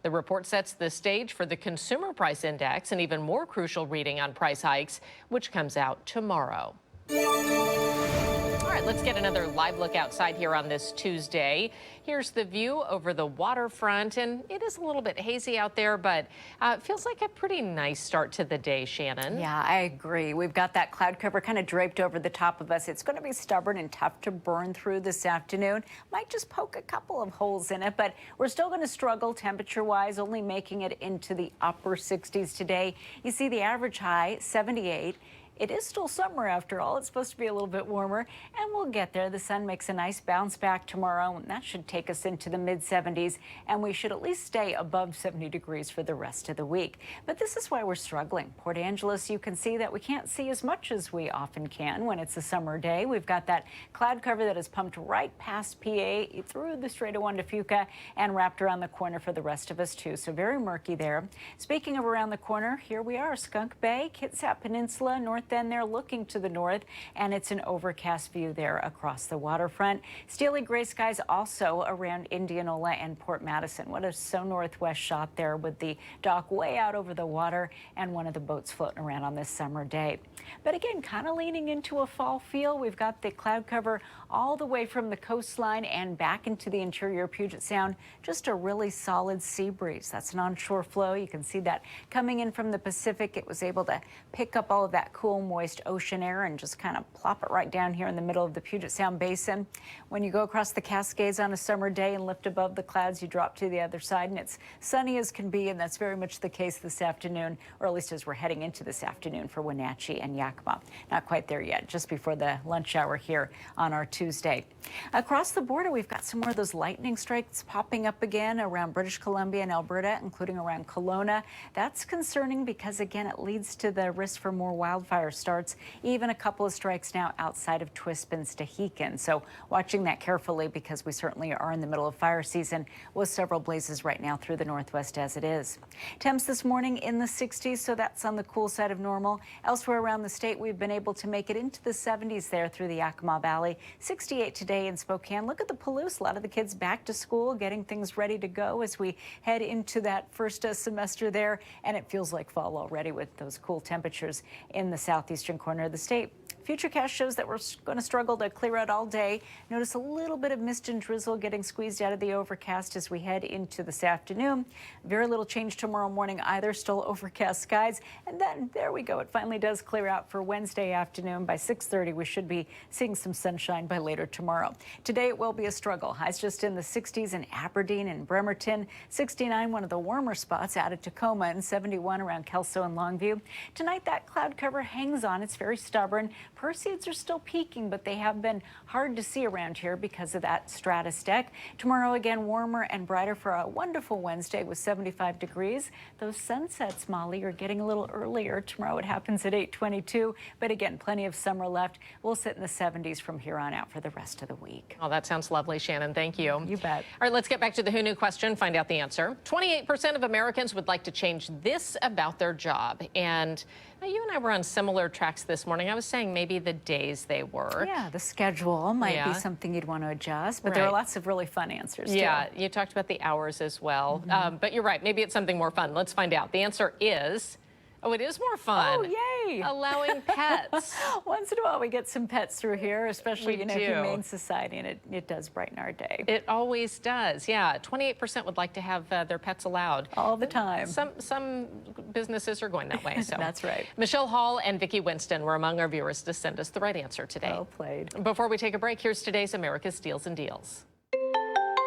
The report sets the stage for the Consumer Price Index, an even more crucial reading on price hikes, which comes out tomorrow. All right, let's get another live look outside here on this Tuesday. Here's the view over the waterfront, and it is a little bit hazy out there, but it feels like a pretty nice start to the day, Shannon. Yeah, I agree. We've got that cloud cover kind of draped over the top of us. It's going to be stubborn and tough to burn through this afternoon. Might just poke a couple of holes in it, but we're still going to struggle temperature-wise, only making it into the upper 60s today. You see the average high, 78. It is still summer after all. It's supposed to be a little bit warmer, and we'll get there. The sun makes a nice bounce back tomorrow, and that should take us into the mid-70s, and we should at least stay above 70 degrees for the rest of the week. But this is why we're struggling. Port Angeles, you can see that we can't see as much as we often can when it's a summer day. We've got that cloud cover that is pumped right past PA through the Strait of Juan de Fuca and wrapped around the corner for the rest of us, too. So very murky there. Speaking of around the corner, here we are, Skunk Bay, Kitsap Peninsula, North End there looking to the north, and it's an overcast view there across the waterfront. Steely gray skies also around Indianola and Port Madison. What a so northwest shot there with the dock way out over the water and one of the boats floating around on this summer day. But again, kind of leaning into a fall feel. We've got the cloud cover all the way from the coastline and back into the interior Puget Sound. Just a really solid sea breeze. That's an onshore flow. You can see that coming in from the Pacific. It was able to pick up all of that cool, moist ocean air and just kind of plop it right down here in the middle of the Puget Sound Basin. When you go across the Cascades on a summer day and lift above the clouds, you drop to the other side, and it's sunny as can be, and that's very much the case this afternoon, or at least as we're heading into this afternoon for Wenatchee and Yakima. Not quite there yet, just before the lunch hour here on our Tuesday. Across the border, we've got some more of those lightning strikes popping up again around British Columbia and Alberta, including around Kelowna. That's concerning because, again, it leads to the risk for more wildfire starts, even a couple of strikes now outside of Twispin-Stehekin. So watching that carefully because we certainly are in the middle of fire season with several blazes right now through the northwest as it is. Temps this morning in the 60s, so that's on the cool side of normal. Elsewhere around the state, we've been able to make it into the 70s there through the Yakima Valley. 68 today in Spokane. Look at the Palouse. A lot of the kids back to school, getting things ready to go as we head into that first semester there. And it feels like fall already with those cool temperatures in the southeastern corner of the state. Futurecast shows that we're going to struggle to clear out all day. Notice a little bit of mist and drizzle getting squeezed out of the overcast as we head into this afternoon. Very little change tomorrow morning either. Still overcast skies. And then there we go. It finally does clear out for Wednesday afternoon. By 6:30, we should be seeing some sunshine by later tomorrow. Today, it will be a struggle. Highs just in the 60s in Aberdeen and Bremerton. 69, one of the warmer spots out at Tacoma, and 71 around Kelso and Longview. Tonight, that cloud cover hangs on. It's very stubborn. Perseids are still peaking, but they have been hard to see around here because of that stratus deck. Tomorrow, again, warmer and brighter for a wonderful Wednesday with 75 degrees. Those sunsets, Molly, are getting a little earlier. Tomorrow it happens at 8:22, but again, plenty of summer left. We'll sit in the 70s from here on out for the rest of the week. Oh, that sounds lovely, Shannon. Thank you. You bet. All right, let's get back to the Who Knew question, find out the answer. 28% of Americans would like to change this about their job. And you and I were on similar tracks this morning. I was saying maybe the days they work. Yeah, the schedule might be something you'd want to adjust, but there are lots of really fun answers, Yeah, too. you talked about the hours as well. But you're right. Maybe it's something more fun. Let's find out. The answer is Oh, it is more fun. Oh, yay! Allowing pets. Once in a while, we get some pets through here, especially We do. Humane Society, and it does brighten our day. It always does. Yeah, 28% would like to have their pets allowed all the time. Some businesses are going that way. So That's right. Michelle Hall and Vicki Winston were among our viewers to send us the right answer today. Well played. Before we take a break, here's today's America's Steals and Deals.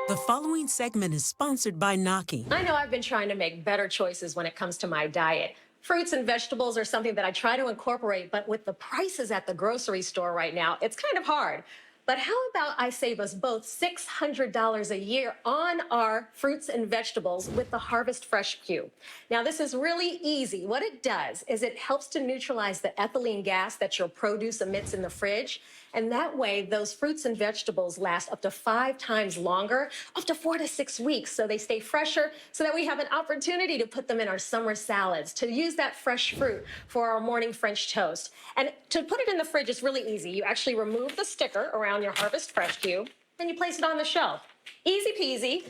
The following segment is sponsored by Naki. I know I've been trying to make better choices when it comes to my diet. Fruits and vegetables are something that I try to incorporate, but with the prices at the grocery store right now, it's kind of hard. But how about I save us both $600 a year on our fruits and vegetables with the Harvest Fresh Cube? Now, this is really easy. What it does is it helps to neutralize the ethylene gas that your produce emits in the fridge. And that way, those fruits and vegetables last up to 5 times longer, up to 4 to 6 weeks. So they stay fresher, so that we have an opportunity to put them in our summer salads, to use that fresh fruit for our morning French toast. And to put it in the fridge is really easy. You actually remove the sticker around your Harvest Fresh Cube, and you place it on the shelf. Easy peasy.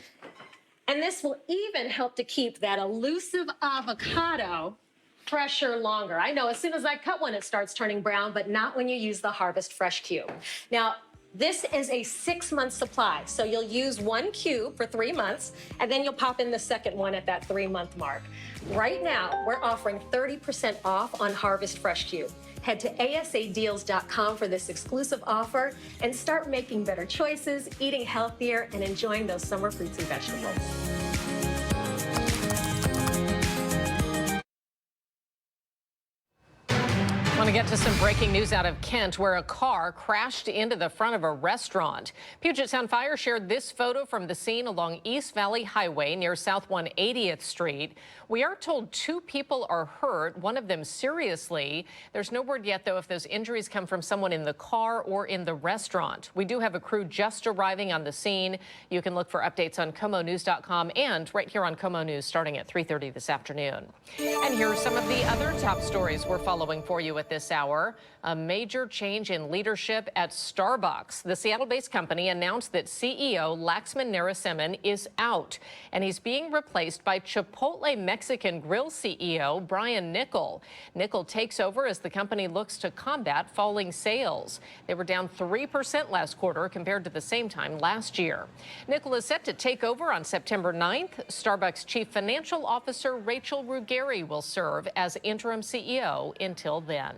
And this will even help to keep that elusive avocado fresher longer. I know as soon as I cut one, it starts turning brown, but not when you use the Harvest Fresh Cube. Now, this is a 6-month supply. So you'll use 1 cube for 3 months, and then you'll pop in the second one at that 3-month mark. Right now, we're offering 30% off on Harvest Fresh Cube. Head to asadeals.com for this exclusive offer and start making better choices, eating healthier, and enjoying those summer fruits and vegetables. I want to get to some breaking news out of Kent, where a car crashed into the front of a restaurant. Puget Sound Fire shared this photo from the scene along East Valley Highway near South 180th Street. We are told 2 people are hurt, one of them seriously. There's no word yet, though, if those injuries come from someone in the car or in the restaurant. We do have a crew just arriving on the scene. You can look for updates on komonews.com and right here on Komo News starting at 3:30 this afternoon. And here are some of the other top stories we're following for you at this hour. A major change in leadership at Starbucks. The Seattle-based company announced that CEO Laxman Narasimhan is out, and he's being replaced by Chipotle Mexican Grill CEO Brian Niccol. Niccol takes over as the company looks to combat falling sales. They were down 3% last quarter compared to the same time last year. Niccol is set to take over on September 9th. Starbucks Chief Financial Officer Rachel Ruggieri will serve as interim CEO until then.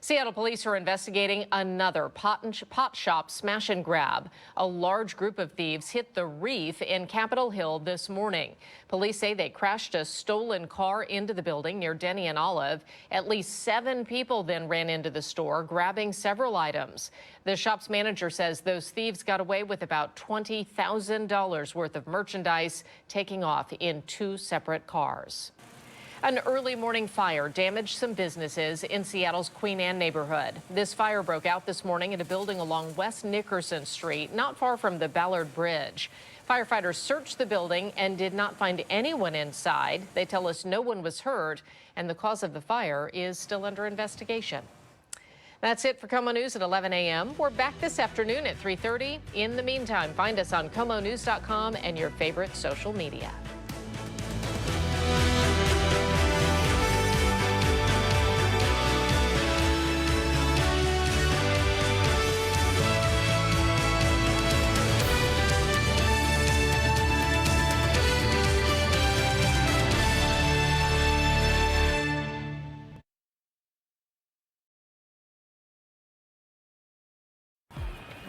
Seattle police are investigating another pot shop smash and grab. A large group of thieves hit the Reef in Capitol Hill this morning. Police say they crashed a stolen car into the building near Denny and Olive. At least 7 people then ran into the store, grabbing several items. The shop's manager says those thieves got away with about $20,000 worth of merchandise, taking off in 2 separate cars. An early morning fire damaged some businesses in Seattle's Queen Anne neighborhood. This fire broke out this morning in a building along West Nickerson Street, not far from the Ballard Bridge. Firefighters searched the building and did not find anyone inside. They tell us no one was hurt, and the cause of the fire is still under investigation. That's it for Komo News at 11 a.m. We're back this afternoon at 3:30. In the meantime, find us on komonews.com and your favorite social media.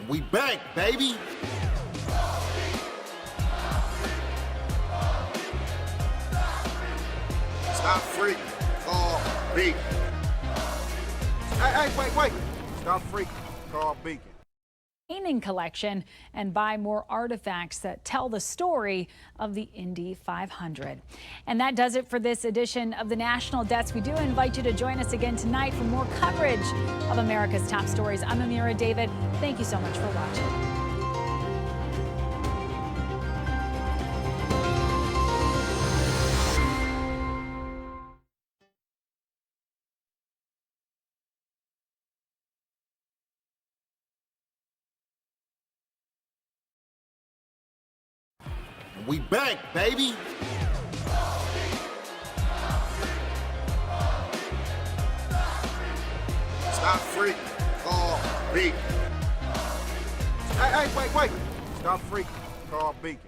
We back, baby. Stop freaking. Call Beacon. Hey, wait. Stop freaking. Call Beacon. Painting collection and buy more artifacts that tell the story of the Indy 500. And that does it for this edition of the National Desk. We do invite you to join us again tonight for more coverage of America's top stories. I'm Amira David. Thank you so much for watching. We back, baby. Stop freaking. Call Beacon. Hey, wait. Stop freaking. Call Beacon.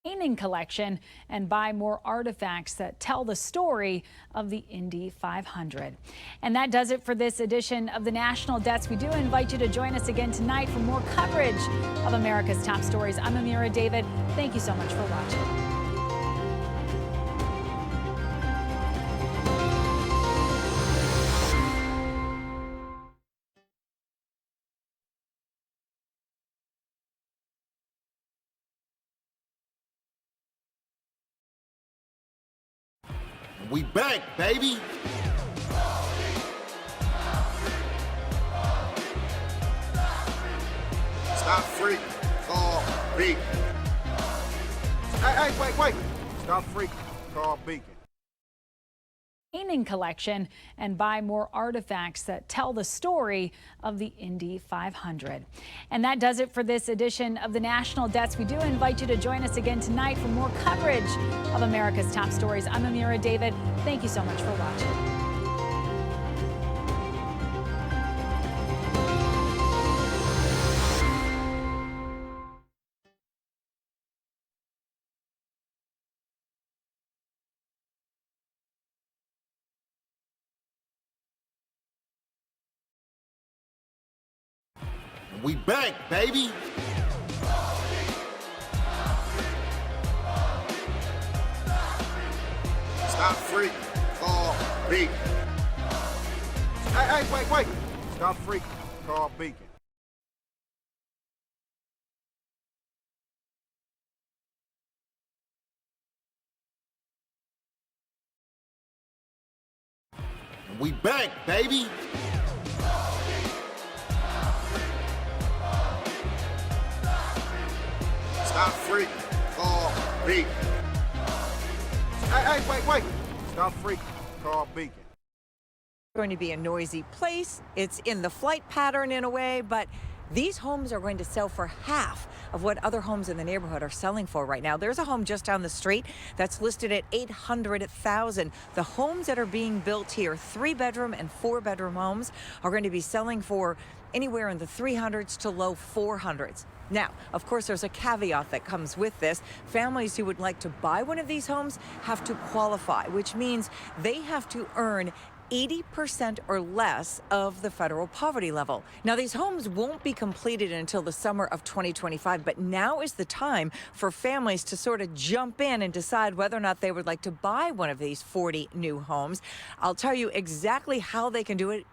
Painting collection and buy more artifacts that tell the story of the Indy 500. And that does it for this edition of the National Desk. We do invite you to join us again tonight for more coverage of America's top stories. I'm Amira David. Thank you so much for watching. We back, baby. Stop freaking. Call Beacon. Hey, wait. Stop freaking. Call Beacon. Painting collection and buy more artifacts that tell the story of the Indy 500. And that does it for this edition of the National Desk. We do invite you to join us again tonight for more coverage of America's top stories. I'm Amira David. Thank you so much for watching. We back, baby. Stop freaking. Call Beacon. Hey, wait. Stop freaking. Call Beacon. We back, baby. Stop freaking. Call Beacon. Hey, wait. Stop freaking. Call Beacon. Going to be a noisy place. It's in the flight pattern in a way, but these homes are going to sell for half of what other homes in the neighborhood are selling for right now. There's a home just down the street that's listed at $800,000. The homes that are being built here, 3-bedroom and 4-bedroom homes, are going to be selling for anywhere in the 300s to low 400s. Now, of course, there's a caveat that comes with this. Families who would like to buy one of these homes have to qualify, which means they have to earn 80% or less of the federal poverty level. Now, these homes won't be completed until the summer of 2025, but now is the time for families to sort of jump in and decide whether or not they would like to buy one of these 40 new homes. I'll tell you exactly how they can do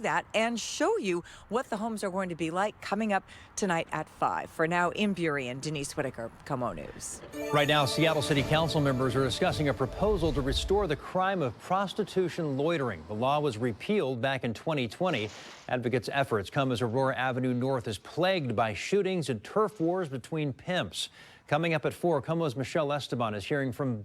that and show you what the homes are going to be like coming up tonight at 5. For now, in Burien, Denise Whitaker, KOMO News. Right now, Seattle City Council members are discussing a proposal to restore the crime of prostitution loitering. The law was repealed back in 2020. Advocates' efforts come as Aurora Avenue North is plagued by shootings and turf wars between pimps. Coming up at 4, KOMO's Michelle Esteban is hearing from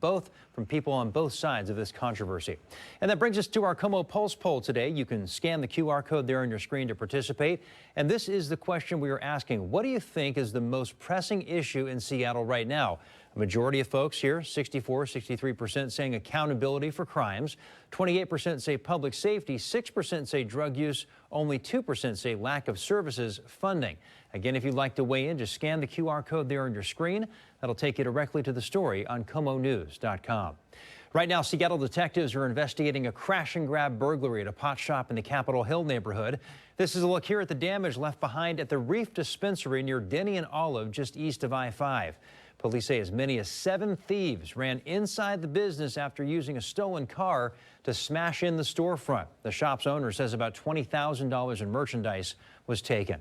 people on both sides of this controversy. And that brings us to our KOMO Pulse poll today. You can scan the QR code there on your screen to participate. And this is the question we are asking. What do you think is the most pressing issue in Seattle right now? A majority of folks here, 63% saying accountability for crimes, 28% say public safety, 6% say drug use, only 2% say lack of services funding. Again, if you'd like to weigh in, just scan the QR code there on your screen. That'll take you directly to the story on KOMOnews.com. Right now, Seattle detectives are investigating a crash-and-grab burglary at a pot shop in the Capitol Hill neighborhood. This is a look here at the damage left behind at the Reef Dispensary near Denny and Olive, just east of I-5. Police say as many as 7 thieves ran inside the business after using a stolen car to smash in the storefront. The shop's owner says about $20,000 in merchandise was taken.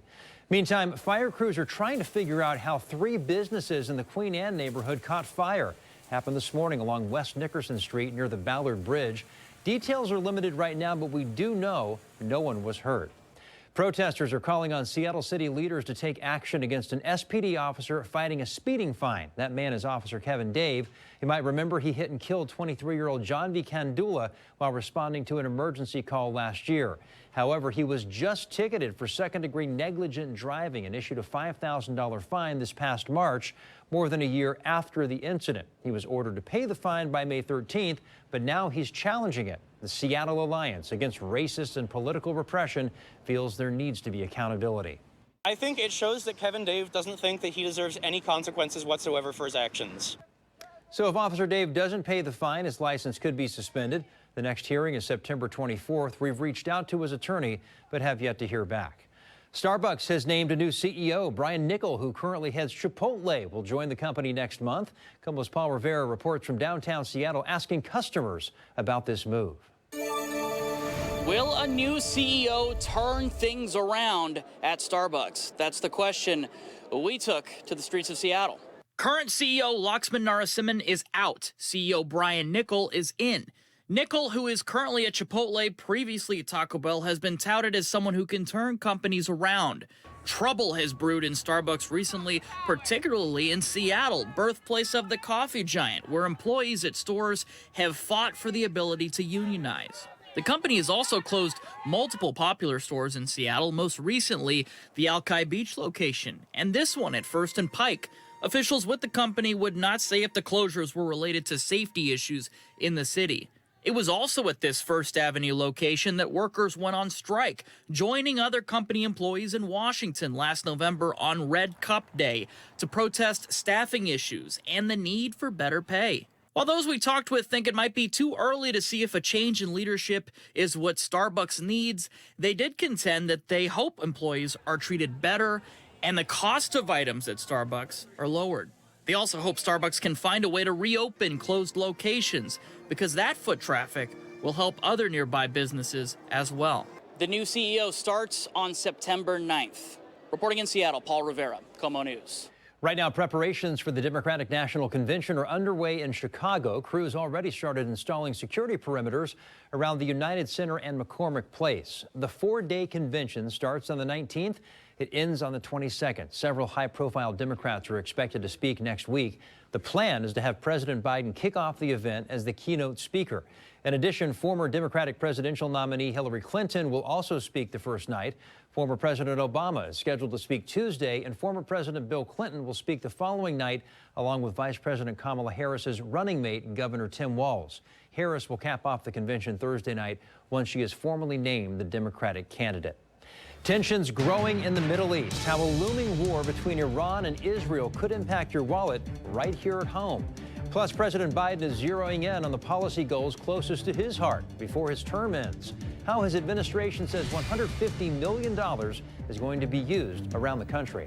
Meantime, fire crews are trying to figure out how 3 businesses in the Queen Anne neighborhood caught fire. Happened this morning along West Nickerson Street near the Ballard Bridge. Details are limited right now, but we do know no one was hurt. Protesters are calling on Seattle City leaders to take action against an SPD officer fighting a speeding fine. That man is Officer Kevin Dave. You might remember he hit and killed 23-year-old John V. Kandula while responding to an emergency call last year. However, he was just ticketed for second-degree negligent driving and issued a $5,000 fine this past March, more than a year after the incident. He was ordered to pay the fine by May 13th, but now he's challenging it. The Seattle Alliance Against Racist and Political Repression feels there needs to be accountability. I think it shows that Kevin Dave doesn't think that he deserves any consequences whatsoever for his actions. So if Officer Dave doesn't pay the fine, his license could be suspended. The next hearing is September 24th. We've reached out to his attorney, but have yet to hear back. Starbucks has named a new CEO. Brian Niccol, who currently heads Chipotle, will join the company next month. KOMO's Paul Rivera reports from downtown Seattle, asking customers about this move. Will a new CEO turn things around at Starbucks? That's the question we took to the streets of Seattle. Current CEO Laxman Narasimhan is out. CEO Brian Niccol is in. Niccol, who is currently at Chipotle, previously at Taco Bell, has been touted as someone who can turn companies around. Trouble has brewed in Starbucks recently, particularly in Seattle, birthplace of the coffee giant, where employees at stores have fought for the ability to unionize. The company has also closed multiple popular stores in Seattle, most recently the Alki Beach location, and this one at First and Pike. Officials with the company would not say if the closures were related to safety issues in the city. It was also at this First Avenue location that workers went on strike, joining other company employees in Washington last November on Red Cup Day to protest staffing issues and the need for better pay. While those we talked with think it might be too early to see if a change in leadership is what Starbucks needs, they did contend that they hope employees are treated better and the cost of items at Starbucks are lowered. They also hope Starbucks can find a way to reopen closed locations because that foot traffic will help other nearby businesses as well. The new CEO starts on September 9th. Reporting in Seattle, Paul Rivera, KOMO News. Right now, preparations for the Democratic National Convention are underway in Chicago. Crews already started installing security perimeters around the United Center and McCormick Place. The four-day convention starts on the 19th. It ends on the 22nd. Several high-profile Democrats are expected to speak next week. The plan is to have President Biden kick off the event as the keynote speaker. In addition, former Democratic presidential nominee Hillary Clinton will also speak the first night. Former President Obama is scheduled to speak Tuesday, and former President Bill Clinton will speak the following night, along with Vice President Kamala Harris's running mate, Governor Tim Walz. Harris will cap off the convention Thursday night once she is formally named the Democratic candidate. Tensions growing in the Middle East. How a looming war between Iran and Israel could impact your wallet right here at home. Plus, President Biden is zeroing in on the policy goals closest to his heart before his term ends. How his administration says $150 million is going to be used around the country.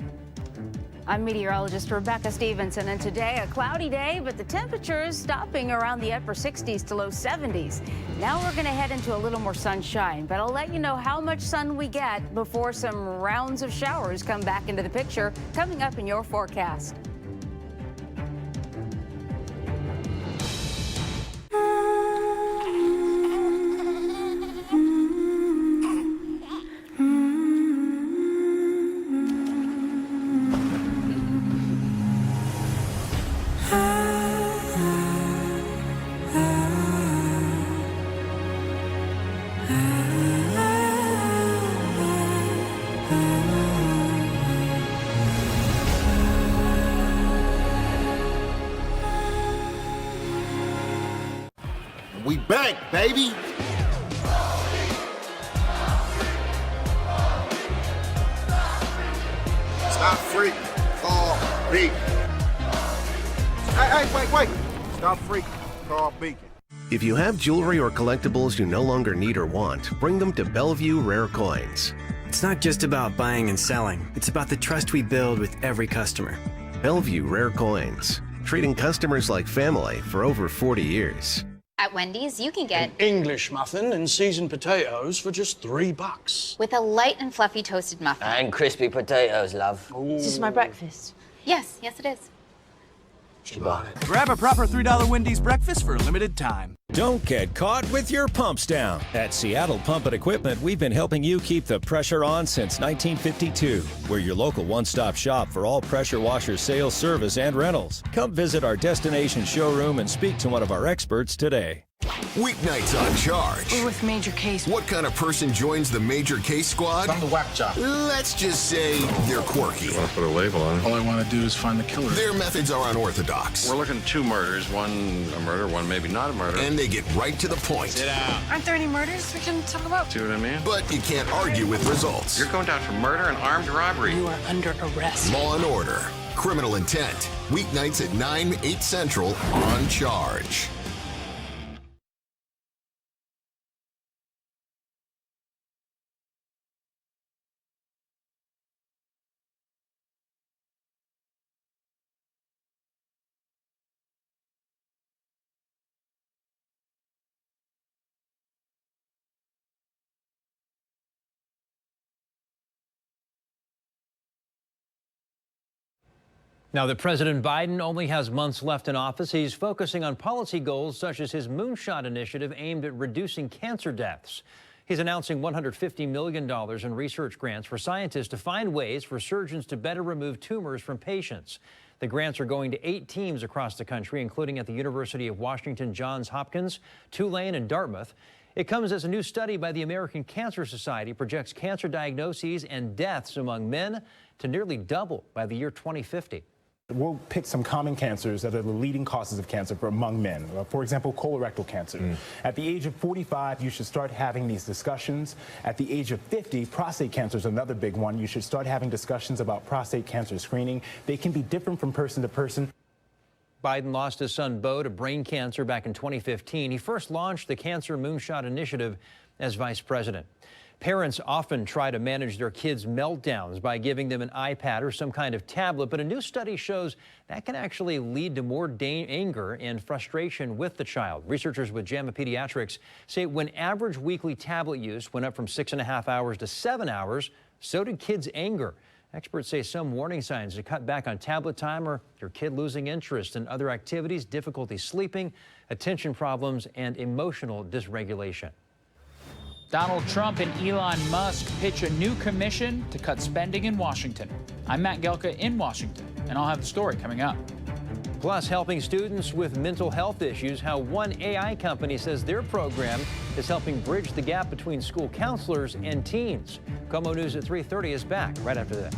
I'm meteorologist Rebecca Stevenson, and today a cloudy day, but the temperature is stopping around the upper 60s to low 70s. Now we're going to head into a little more sunshine, but I'll let you know how much sun we get before some rounds of showers come back into the picture coming up in your forecast. We back, baby. Stop freaking. Call Beacon. Hey, wait. Stop freaking. Call Beacon. If you have jewelry or collectibles you no longer need or want, bring them to Bellevue Rare Coins. It's not just about buying and selling. It's about the trust we build with every customer. Bellevue Rare Coins, treating customers like family for over 40 years. At Wendy's, you can get an English muffin and seasoned potatoes for just $3. With a light and fluffy toasted muffin. And crispy potatoes, love. Is this my breakfast? Yes, it is. Grab a proper $3 Wendy's breakfast for a limited time. Don't get caught with your pumps down. At Seattle Pump and Equipment, we've been helping you keep the pressure on since 1952. We're your local one-stop shop for all pressure washer sales, service, and rentals. Come visit our destination showroom and speak to one of our experts today. Weeknights on Charge. We're with Major Case. What kind of person joins the Major Case squad? I'm the whack job. Let's just say they're quirky. I want to put a label on it. All I want to do is find the killer. Their methods are unorthodox. We're looking at 2 murders, one a murder, one maybe not a murder. And they get right to the point. Sit down. Aren't there any murders we can talk about? See what I mean? But you can't argue with results. You're going down for murder and armed robbery. You are under arrest. Law and Order. Criminal Intent. Weeknights at 9, 8 Central on Charge. Now that President Biden only has months left in office, he's focusing on policy goals such as his Moonshot initiative aimed at reducing cancer deaths. He's announcing $150 million in research grants for scientists to find ways for surgeons to better remove tumors from patients. The grants are going to 8 teams across the country, including at the University of Washington, Johns Hopkins, Tulane, and Dartmouth. It comes as a new study by the American Cancer Society projects cancer diagnoses and deaths among men to nearly double by the year 2050. We'll pick some common cancers that are the leading causes of cancer among men. For example, colorectal cancer. At the age of 45, you should start having these discussions. At the age of 50, prostate cancer is another big one. You should start having discussions about prostate cancer screening. They can be different from person to person. Biden lost his son Beau to brain cancer back in 2015. He first launched the Cancer Moonshot Initiative as vice president. Parents often try to manage their kids' meltdowns by giving them an iPad or some kind of tablet, but a new study shows that can actually lead to more anger and frustration with the child. Researchers with JAMA Pediatrics say when average weekly tablet use went up from 6.5 hours to 7 hours, so did kids' anger. Experts say some warning signs to cut back on tablet time are your kid losing interest in other activities, difficulty sleeping, attention problems, and emotional dysregulation. Donald Trump and Elon Musk pitch a new commission to cut spending in Washington. I'm Matt Gelka in Washington, and I'll have the story coming up. Plus, helping students with mental health issues, how one AI company says their program is helping bridge the gap between school counselors and teens. KOMO News at 3:30 is back right after this.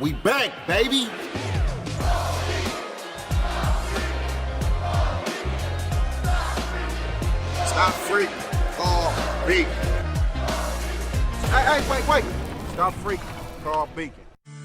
We back, baby. Stop freaking. Call Beacon. Hey, wait. Stop freaking. Call Beacon.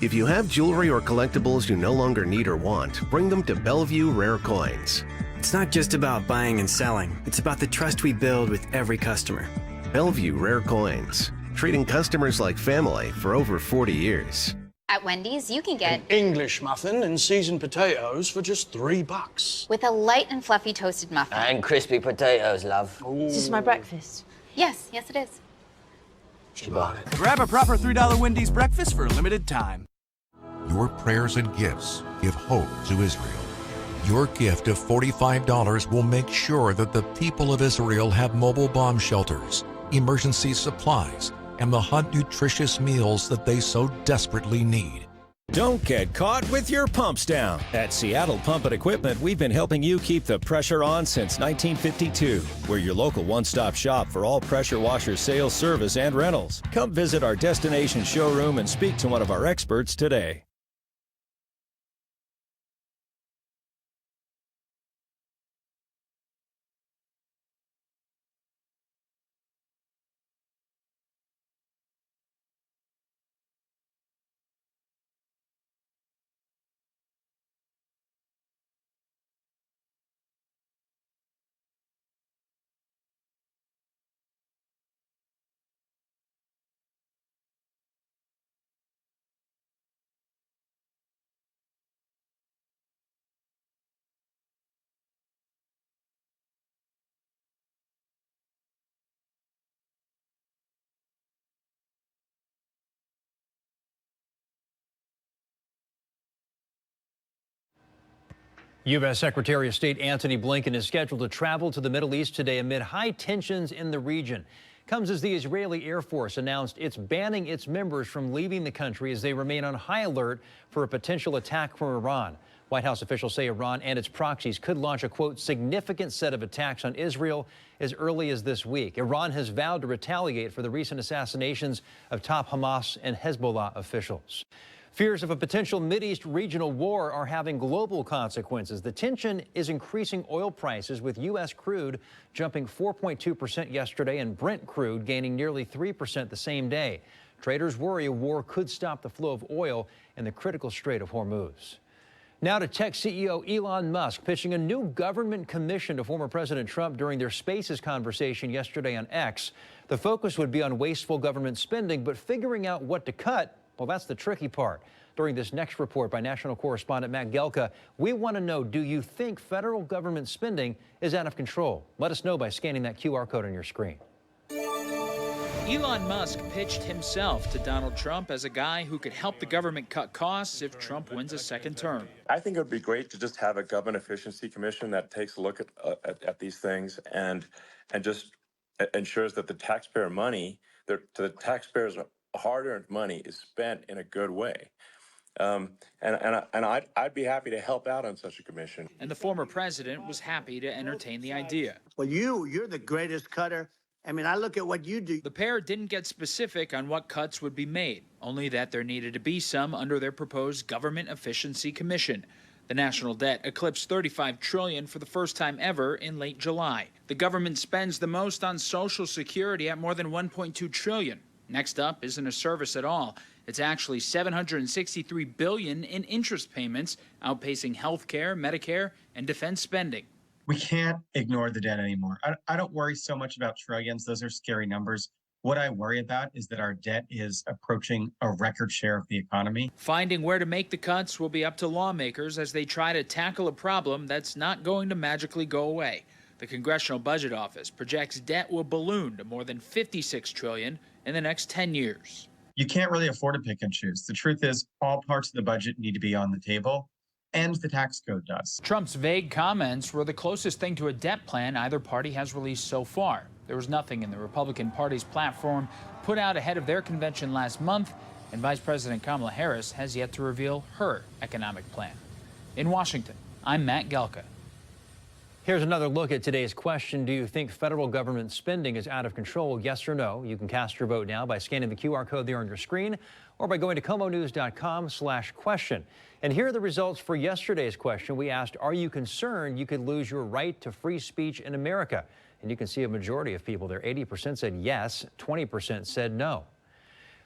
If you have jewelry or collectibles you no longer need or want, bring them to Bellevue Rare Coins. It's not just about buying and selling. It's about the trust we build with every customer. Bellevue Rare Coins, treating customers like family for over 40 years. At Wendy's, you can get an English muffin and seasoned potatoes for just $3. with a light and fluffy toasted muffin. And crispy potatoes, love. Is this my breakfast? Yes, it is. She bought it. Grab a proper $3 Wendy's breakfast for a limited time. Your prayers and gifts give hope to Israel. Your gift of $45 will make sure that the people of Israel have mobile bomb shelters, emergency supplies, and the hot, nutritious meals that they so desperately need. Don't get caught with your pumps down. At Seattle Pump and Equipment, we've been helping you keep the pressure on since 1952. We're your local one-stop shop for all pressure washer sales, service, and rentals. Come visit our destination showroom and speak to one of our experts today. U.S. Secretary of State Antony Blinken is scheduled to travel to the Middle East today amid high tensions in the region. Comes as the Israeli Air Force announced it's banning its members from leaving the country as they remain on high alert for a potential attack from Iran. White House officials say Iran and its proxies could launch a, quote, significant set of attacks on Israel as early as this week. Iran has vowed to retaliate for the recent assassinations of top Hamas and Hezbollah officials. Fears of a potential Mideast regional war are having global consequences. The tension is increasing oil prices, with U.S. crude jumping 4.2% yesterday and Brent crude gaining nearly 3% the same day. Traders worry a war could stop the flow of oil in the critical Strait of Hormuz. Now to tech CEO Elon Musk pitching a new government commission to former President Trump during their Spaces conversation yesterday on X. The focus would be on wasteful government spending, but figuring out what to cut, well, that's the tricky part. During this next report by national correspondent Matt Gelka, we want to know, do you think federal government spending is out of control? Let us know by scanning that QR code on your screen. Elon Musk pitched himself to Donald Trump as a guy who could help the government cut costs if Trump wins a second term. I think it would be great to just have a government efficiency commission that takes a look at these things and just ensures that the taxpayer money, the taxpayers' hard-earned money, is spent in a good way. And I'd be happy to help out on such a commission. And the former president was happy to entertain the idea. Well, you're the greatest cutter. I mean, I look at what you do. The pair didn't get specific on what cuts would be made, only that there needed to be some under their proposed Government Efficiency Commission. The national debt eclipsed $35 trillion for the first time ever in late July. The government spends the most on Social Security at more than $1.2 trillion. Next up isn't a service at all. It's actually $763 billion in interest payments, outpacing health care, Medicare, and defense spending. We can't ignore the debt anymore. I don't worry so much about trillions. Those are scary numbers. What I worry about is that our debt is approaching a record share of the economy. Finding where to make the cuts will be up to lawmakers as they try to tackle a problem that's not going to magically go away. The Congressional Budget Office projects debt will balloon to more than $56 trillion in the next 10 years. You can't really afford to pick and choose. The truth is, all parts of the budget need to be on the table, and the tax code does. Trump's vague comments were the closest thing to a debt plan either party has released so far. There was nothing in the Republican Party's platform put out ahead of their convention last month, and Vice President Kamala Harris has yet to reveal her economic plan. In Washington, I'm Matt Gelka. Here's another look at today's question. Do you think federal government spending is out of control? Yes or no? You can cast your vote now by scanning the QR code there on your screen or by going to komonews.com/question. And here are the results for yesterday's question. We asked, are you concerned you could lose your right to free speech in America? And you can see a majority of people there. 80% said yes, 20% said no.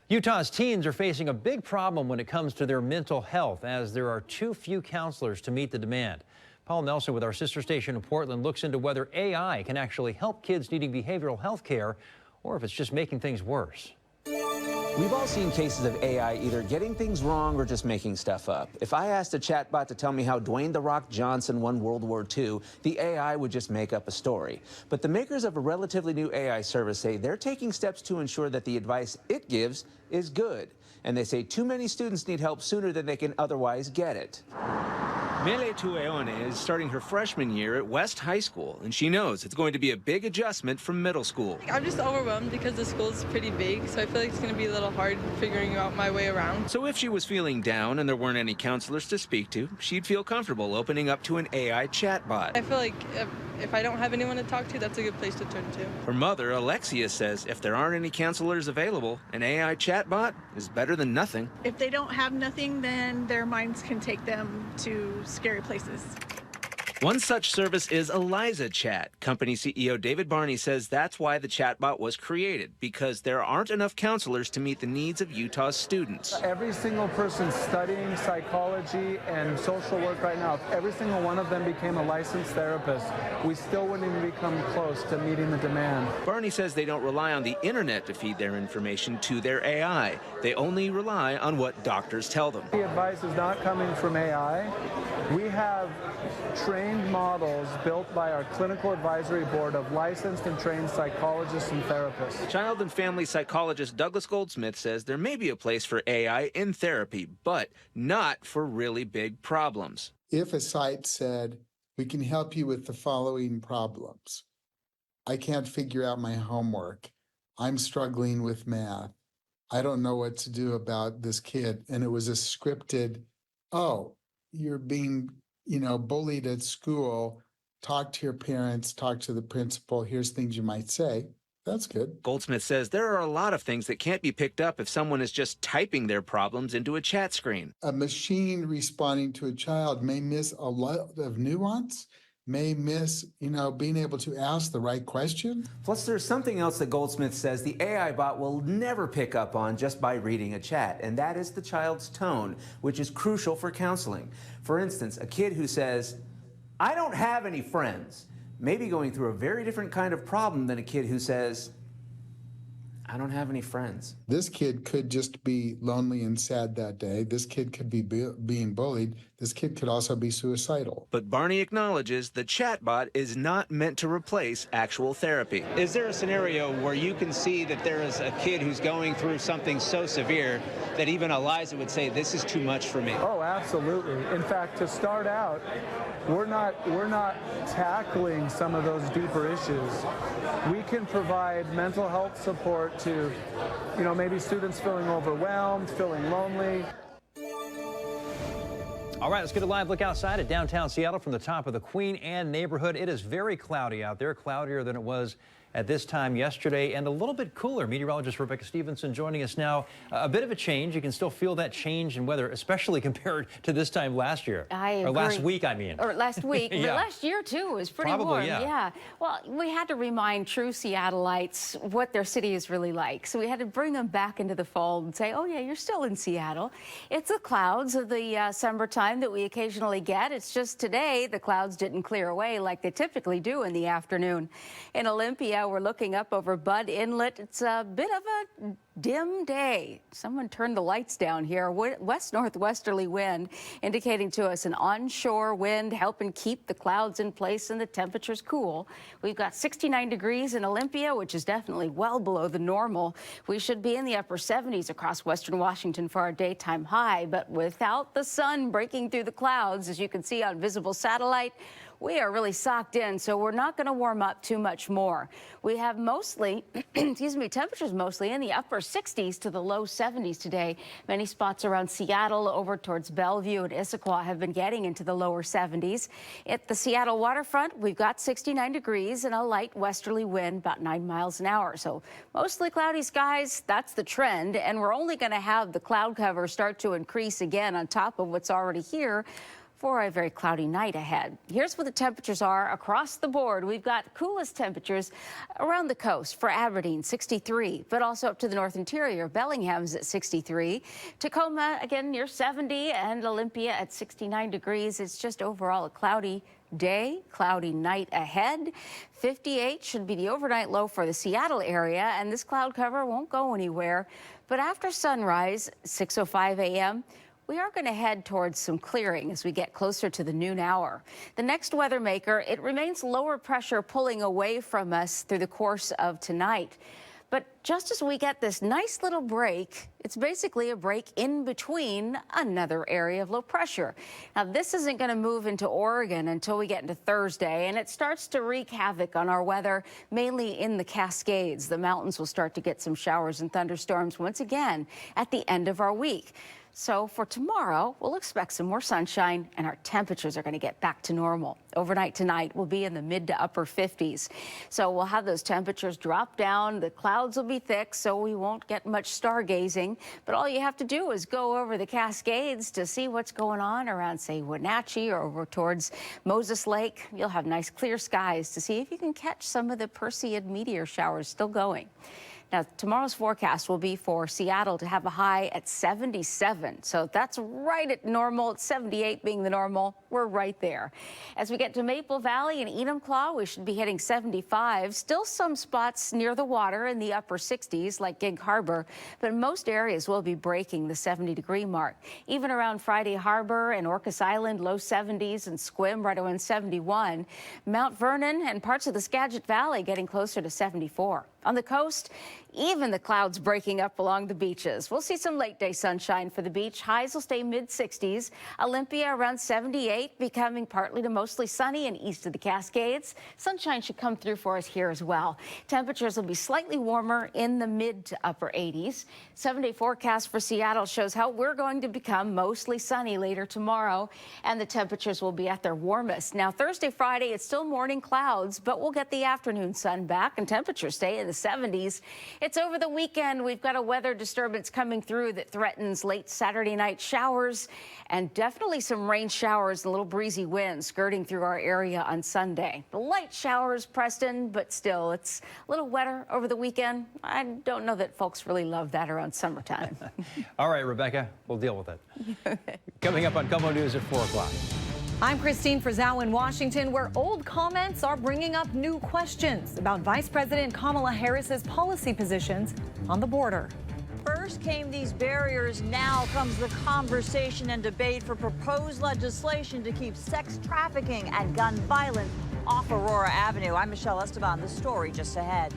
Utah's teens are facing a big problem when it comes to their mental health, as there are too few counselors to meet the demand. Paul Nelson with our sister station in Portland looks into whether AI can actually help kids needing behavioral health care or if it's just making things worse. We've all seen cases of AI either getting things wrong or just making stuff up. If I asked a chatbot to tell me how Dwayne "The Rock" Johnson won World War II, the AI would just make up a story. But the makers of a relatively new AI service say they're taking steps to ensure that the advice it gives is good. And they say too many students need help sooner than they can otherwise get it. Mele Tueone is starting her freshman year at West High School, and she knows it's going to be a big adjustment from middle school. I'm just overwhelmed because the school's pretty big, so I feel like it's going to be a little hard figuring out my way around. So if she was feeling down and there weren't any counselors to speak to, she'd feel comfortable opening up to an AI chatbot. I feel like if I don't have anyone to talk to, that's a good place to turn to. Her mother, Alexia, says if there aren't any counselors available, an AI chatbot is better than nothing. If they don't have nothing, then their minds can take them to scary places. One such service is Eliza Chat. Company CEO David Barney says that's why the chatbot was created, because there aren't enough counselors to meet the needs of Utah's students. Every single person studying psychology and social work right now, if every single one of them became a licensed therapist, we still wouldn't even become close to meeting the demand. Barney says they don't rely on the internet to feed their information to their AI. They only rely on what doctors tell them. The advice is not coming from AI. We have trained models built by our clinical advisory board of licensed and trained psychologists and therapists. Child and family psychologist Douglas Goldsmith says there may be a place for AI in therapy, but not for really big problems. if a site said, we can help you with the following problems. I can't figure out my homework. I'm struggling with math. I don't know what to do about this kid. And it was a scripted, oh, you're being, bullied at school. Talk to your parents, talk to the principal. Here's things you might say. That's good. Goldsmith says there are a lot of things that can't be picked up if someone is just typing their problems into a chat screen. A machine responding to a child may miss a lot of nuance, may miss, being able to ask the right question. Plus, there's something else that Goldsmith says the AI bot will never pick up on just by reading a chat, and that is the child's tone, which is crucial for counseling. For instance, a kid who says, I don't have any friends, may be going through a very different kind of problem than a kid who says, I don't have any friends. This kid could just be lonely and sad that day. This kid could be being bullied. This kid could also be suicidal. But Barney acknowledges the chatbot is not meant to replace actual therapy. Is there a scenario where you can see that there is a kid who's going through something so severe that even Eliza would say, this is too much for me? Oh, absolutely. In fact, to start out, we're not tackling some of those deeper issues. We can provide mental health support to, maybe students feeling overwhelmed, feeling lonely. All right, let's get a live look outside at downtown Seattle from the top of the Queen Anne neighborhood. It is very cloudy out there, cloudier than it was at this time yesterday, and a little bit cooler. Meteorologist Rebecca Stevenson joining us now. A bit of a change. You can still feel that change in weather, especially compared to this time last year. I agree. Or last week, I mean. Or last week. Yeah. But last year, too, was pretty Probably, warm. yeah. Well, we had to remind true Seattleites what their city is really like. So we had to bring them back into the fold and say, oh, yeah, you're still in Seattle. It's the clouds of the summertime that we occasionally get. It's just today the clouds didn't clear away like they typically do in the afternoon. In Olympia, we're looking up over Bud Inlet. It's a bit of a dim day. Someone turned the lights down here. West-northwesterly wind indicating to us an onshore wind helping keep the clouds in place and the temperatures cool. We've got 69 degrees in Olympia, which is definitely well below the normal. We should be in the upper 70s across western Washington for our daytime high, but without the sun breaking through the clouds, as you can see on visible satellite, we are really socked in, so we're not going to warm up too much more. We have mostly, temperatures mostly in the upper 60s to the low 70s today. Many spots around Seattle over towards Bellevue and Issaquah have been getting into the lower 70s. At the Seattle waterfront, we've got 69 degrees and a light westerly wind, about 9 miles an hour. So mostly cloudy skies, that's the trend, and we're only going to have the cloud cover start to increase again on top of what's already here for a very cloudy night ahead. Here's what the temperatures are across the board. We've got coolest temperatures around the coast for Aberdeen, 63, but also up to the north interior. Bellingham's at 63. Tacoma, again, near 70, and Olympia at 69 degrees. It's just overall a cloudy day, cloudy night ahead. 58 should be the overnight low for the Seattle area, and this cloud cover won't go anywhere. But after sunrise, 6:05 a.m., we are going to head towards some clearing as we get closer to the noon hour. The next weather maker, it remains lower pressure pulling away from us through the course of tonight. But just as we get this nice little break, it's basically a break in between another area of low pressure. Now, this isn't going to move into Oregon until we get into Thursday, and it starts to wreak havoc on our weather, mainly in the Cascades. The mountains will start to get some showers and thunderstorms once again at the end of our week. So for tomorrow, we'll expect some more sunshine, and our temperatures are going to get back to normal. Overnight tonight will be in the mid to upper 50s. So we'll have those temperatures drop down. The clouds will be thick, so we won't get much stargazing. But all you have to do is go over the Cascades to see what's going on around, say, Wenatchee or over towards Moses Lake. You'll have nice clear skies to see if you can catch some of the Perseid meteor showers still going. Now, tomorrow's forecast will be for Seattle to have a high at 77. So that's right at normal. It's 78 being the normal. We're right there. As we get to Maple Valley and Enumclaw, we should be hitting 75. Still some spots near the water in the upper 60s, like Gig Harbor, but most areas will be breaking the 70-degree mark. Even around Friday Harbor and Orcas Island, low 70s, and Sequim right around 71. Mount Vernon and parts of the Skagit Valley getting closer to 74. On the coast, Even the clouds breaking up along the beaches. We'll see some late day sunshine for the beach. Highs will stay mid-60s. Olympia around 78, becoming partly to mostly sunny and east of the Cascades. Sunshine should come through for us here as well. Temperatures will be slightly warmer in the mid to upper 80s. 7-day forecast for Seattle shows how we're going to become mostly sunny later tomorrow, and the temperatures will be at their warmest. Now, Thursday, Friday, it's still morning clouds, but we'll get the afternoon sun back and temperatures stay in the 70s. It's over the weekend. We've got a weather disturbance coming through that threatens late Saturday night showers and definitely some rain showers and a little breezy winds skirting through our area on Sunday. The light showers, Preston, but still, it's a little wetter over the weekend. I don't know that folks really love that around summertime. All right, Rebecca, we'll deal with it. Coming up on KOMO News at 4 o'clock. I'm Christine Frizzell in Washington, where old comments are bringing up new questions about Vice President Kamala Harris's policy positions on the border. First came these barriers, now comes the conversation and debate for proposed legislation to keep sex trafficking and gun violence off Aurora Avenue. I'm Michelle Esteban. The story just ahead.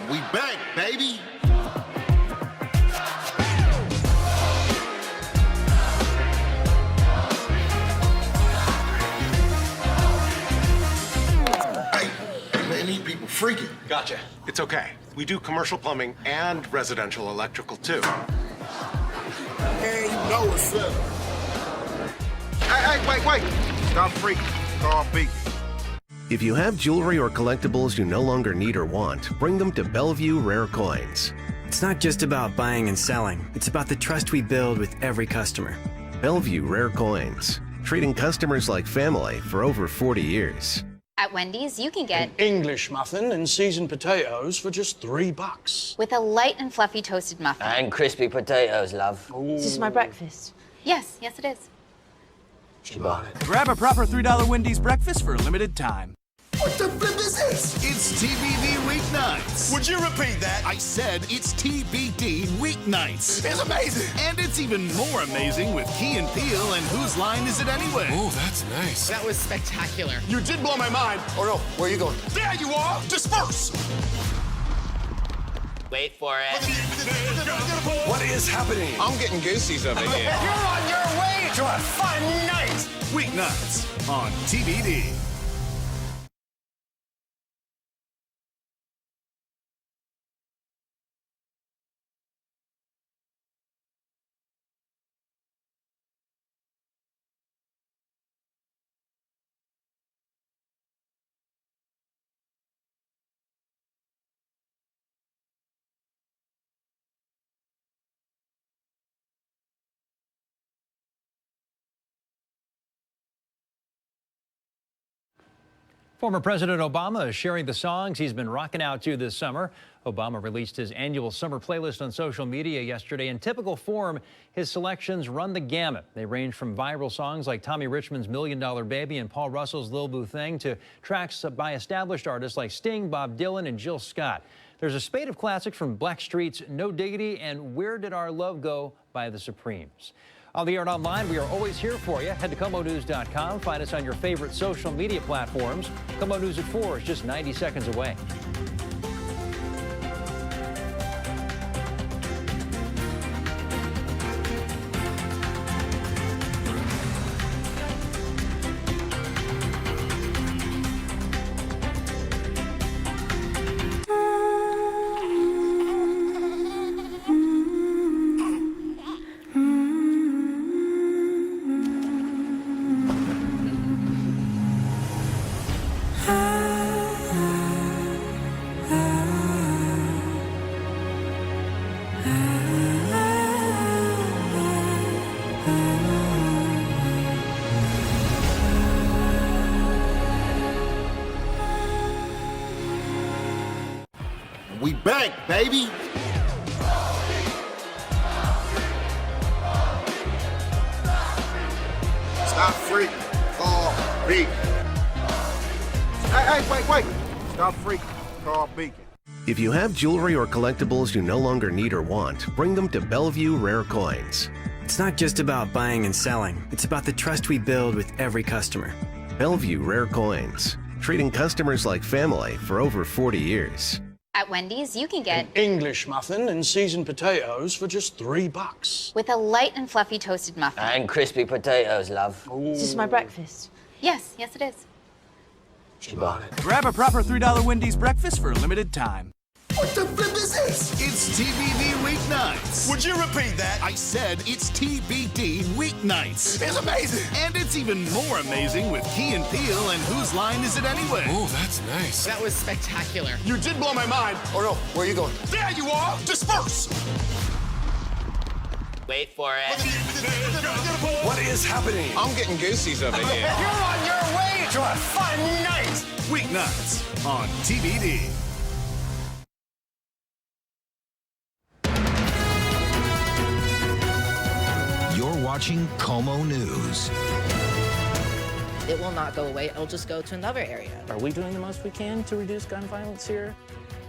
We back, baby. Hey, man, these people freaking. Gotcha. It's okay. We do commercial plumbing and residential electrical too. Man, you know what's up. Hey, wait. Stop freaking. Call Beacon. If you have jewelry or collectibles you no longer need or want, bring them to Bellevue Rare Coins. It's not just about buying and selling. It's about the trust we build with every customer. Bellevue Rare Coins, treating customers like family for over 40 years. At Wendy's, you can get An English muffin and seasoned potatoes for just $3. with a light and fluffy toasted muffin. And crispy potatoes, love. Is this my breakfast? Yes, it is. She bought it. Grab a proper $3 Wendy's breakfast for a limited time. What the flip is this? It's TBD weeknights. Would you repeat that? I said it's TBD weeknights. It's amazing. And it's even more amazing with Key and Peele and Whose Line Is It Anyway? Oh, that's nice. That was spectacular. You did blow my mind. Oh, no. Where are you going? There you are! Disperse! Wait for it. What is happening? I'm getting goosies over here. You're on your way to a fun night. Weeknights on TBD. Former President Obama is sharing the songs he's been rocking out to this summer. Obama released his annual summer playlist on social media yesterday. In typical form, his selections run the gamut. They range from viral songs like Tommy Richmond's $1 Million Baby and Paul Russell's Lil Boo Thing to tracks by established artists like Sting, Bob Dylan, and Jill Scott. There's a spate of classics from Blackstreet's No Diggity and Where Did Our Love Go by the Supremes. On the air and online, we are always here for you. Head to KOMOnews.com. Find us on your favorite social media platforms. KOMO News at 4 is just 90 seconds away. Bank, baby! Stop freaking. Call Beacon. Hey, wait. Stop freaking. Call Beacon. If you have jewelry or collectibles you no longer need or want, bring them to Bellevue Rare Coins. It's not just about buying and selling. It's about the trust we build with every customer. Bellevue Rare Coins, treating customers like family for over 40 years. At Wendy's, you can get An English muffin and seasoned potatoes for just $3. with a light and fluffy toasted muffin. And crispy potatoes, love. Is this my breakfast? Yes, it is. She bought it. Grab a proper $3 Wendy's breakfast for a limited time. What the flip is this? It's TBD weeknights. Would you repeat that? I said it's TBD weeknights. It's amazing. And it's even more amazing with Key and Peele and Whose Line Is It Anyway? Oh, that's nice. That was spectacular. You did blow my mind. Oh no, where are you going? There you are! Disperse! Wait for it. What is happening? I'm getting goosies over here. You're on your way to a fun night! Weeknights on TBD. You're watching Como News. It will not go away. It'll just go to another area. Are we doing the most we can to reduce gun violence here?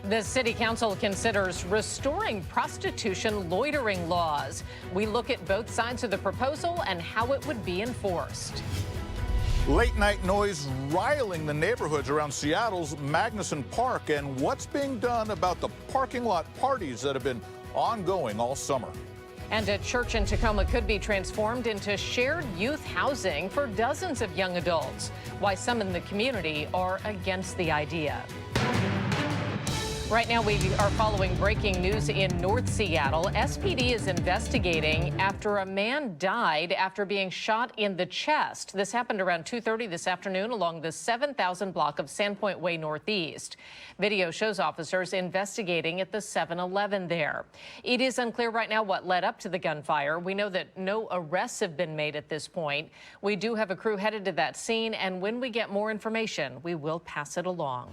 The city council considers restoring prostitution loitering laws. We look at both sides of the proposal and how it would be enforced. Late night noise riling the neighborhoods around Seattle's Magnuson Park, and what's being done about the parking lot parties that have been ongoing all summer. And a church in Tacoma could be transformed into shared youth housing for dozens of young adults. Why some in the community are against the idea. Right now, we are following breaking news in North Seattle. SPD is investigating after a man died after being shot in the chest. This happened around 2:30 this afternoon along the 7,000 block of Sandpoint Way Northeast. Video shows officers investigating at the 7-Eleven there. It is unclear right now what led up to the gunfire. We know that no arrests have been made at this point. We do have a crew headed to that scene, and when we get more information, we will pass it along.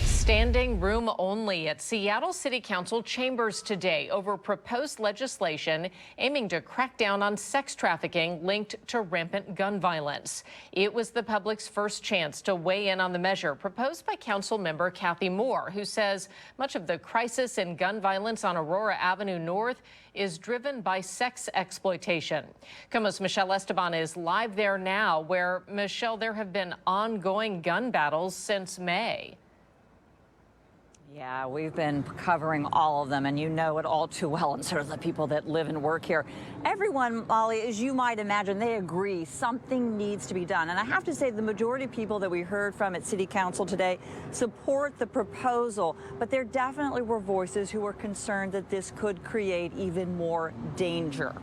Standing room only at Seattle City Council chambers today over proposed legislation aiming to crack down on sex trafficking linked to rampant gun violence. It was the public's first chance to weigh in on the measure proposed by Council member Kathy Moore, who says much of the crisis in gun violence on Aurora Avenue North is driven by sex exploitation. Como's Michelle Esteban is live there now, where, Michelle, there have been ongoing gun battles since May. Yeah, we've been covering all of them, and you know it all too well, and sort of the people that live and work here. Everyone, Molly, as you might imagine, they agree something needs to be done. And I have to say the majority of people that we heard from at City Council today support the proposal, but there definitely were voices who were concerned that this could create even more danger.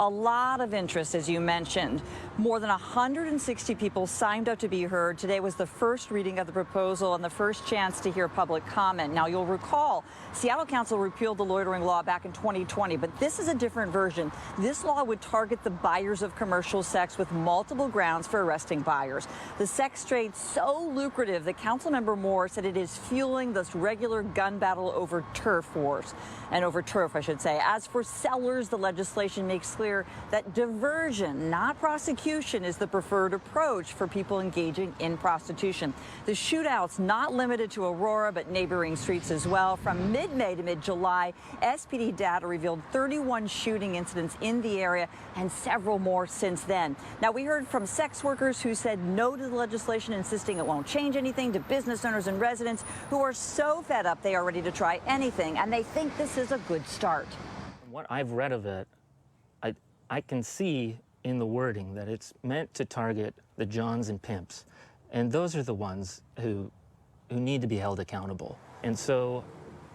A lot of interest, as you mentioned. More than 160 people signed up to be heard. Today was the first reading of the proposal and the first chance to hear public comment. Now, you'll recall Seattle Council repealed the loitering law back in 2020, but this is a different version. This law would target the buyers of commercial sex with multiple grounds for arresting buyers. The sex trade so lucrative that Councilmember Moore said it is fueling this regular gun battle over turf wars. And over turf, I should say. As for sellers, the legislation makes clear that diversion, not prosecution, is the preferred approach for people engaging in prostitution. The shootouts not limited to Aurora, but neighboring streets as well. From mid-May to mid-July, SPD data revealed 31 shooting incidents in the area and several more since then. Now, we heard from sex workers who said no to the legislation, insisting it won't change anything, to business owners and residents who are so fed up they are ready to try anything, and they think this is a good start. From what I've read of it, I can see in the wording that it's meant to target the Johns and pimps, and those are the ones who need to be held accountable. And so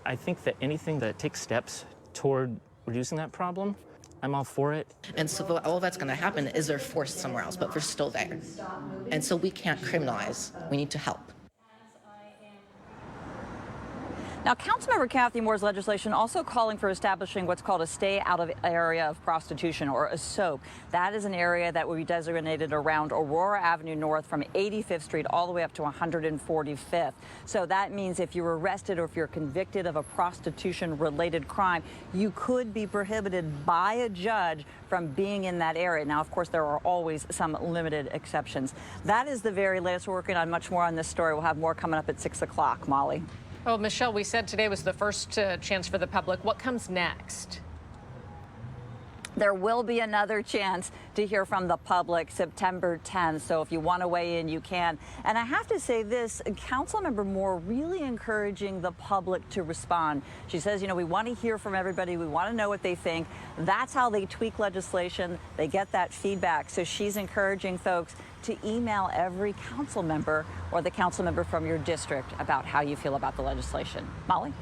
I think that anything that takes steps toward reducing that problem, I'm all for it. And so all that's going to happen is they're forced somewhere else, but they're still there. And so we can't criminalize. We need to help. Now, Councilmember Councilmember Kathy Moore's legislation also calling for establishing what's called a stay out of area of prostitution, or a SOAP. That is an area that will be designated around Aurora Avenue North from 85th Street all the way up to 145th. So that means if you're arrested or if you're convicted of a prostitution-related crime, you could be prohibited by a judge from being in that area. Now, of course, there are always some limited exceptions. That is the very latest. We're working on much more on this story. We'll have more coming up at 6 o'clock. Molly. Well, Michelle, we said today was the first chance for the public. What comes next? There will be another chance to hear from the public September 10th. So if you want to weigh in, you can. And I have to say this, Councilmember Moore really encouraging the public to respond. She says, you know, we want to hear from everybody. We want to know what they think. That's how they tweak legislation. They get that feedback. So she's encouraging folks to email every council member or the council member from your district about how you feel about the legislation. Molly?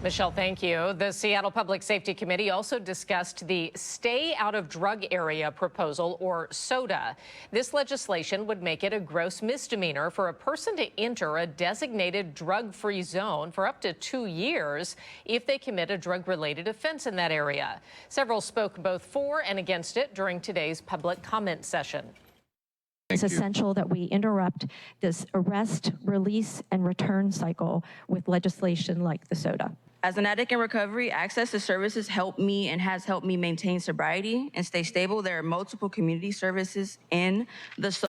Michelle, thank you. The Seattle Public Safety Committee also discussed the Stay Out of Drug Area proposal, or SODA. This legislation would make it a gross misdemeanor for a person to enter a designated drug-free zone for up to 2 years if they commit a drug-related offense in that area. Several spoke both for and against it during today's public comment session. It's essential that we interrupt this arrest, release, and return cycle with legislation like the SODA. As an addict in recovery, access to services helped me and has helped me maintain sobriety and stay stable. There are multiple community services in the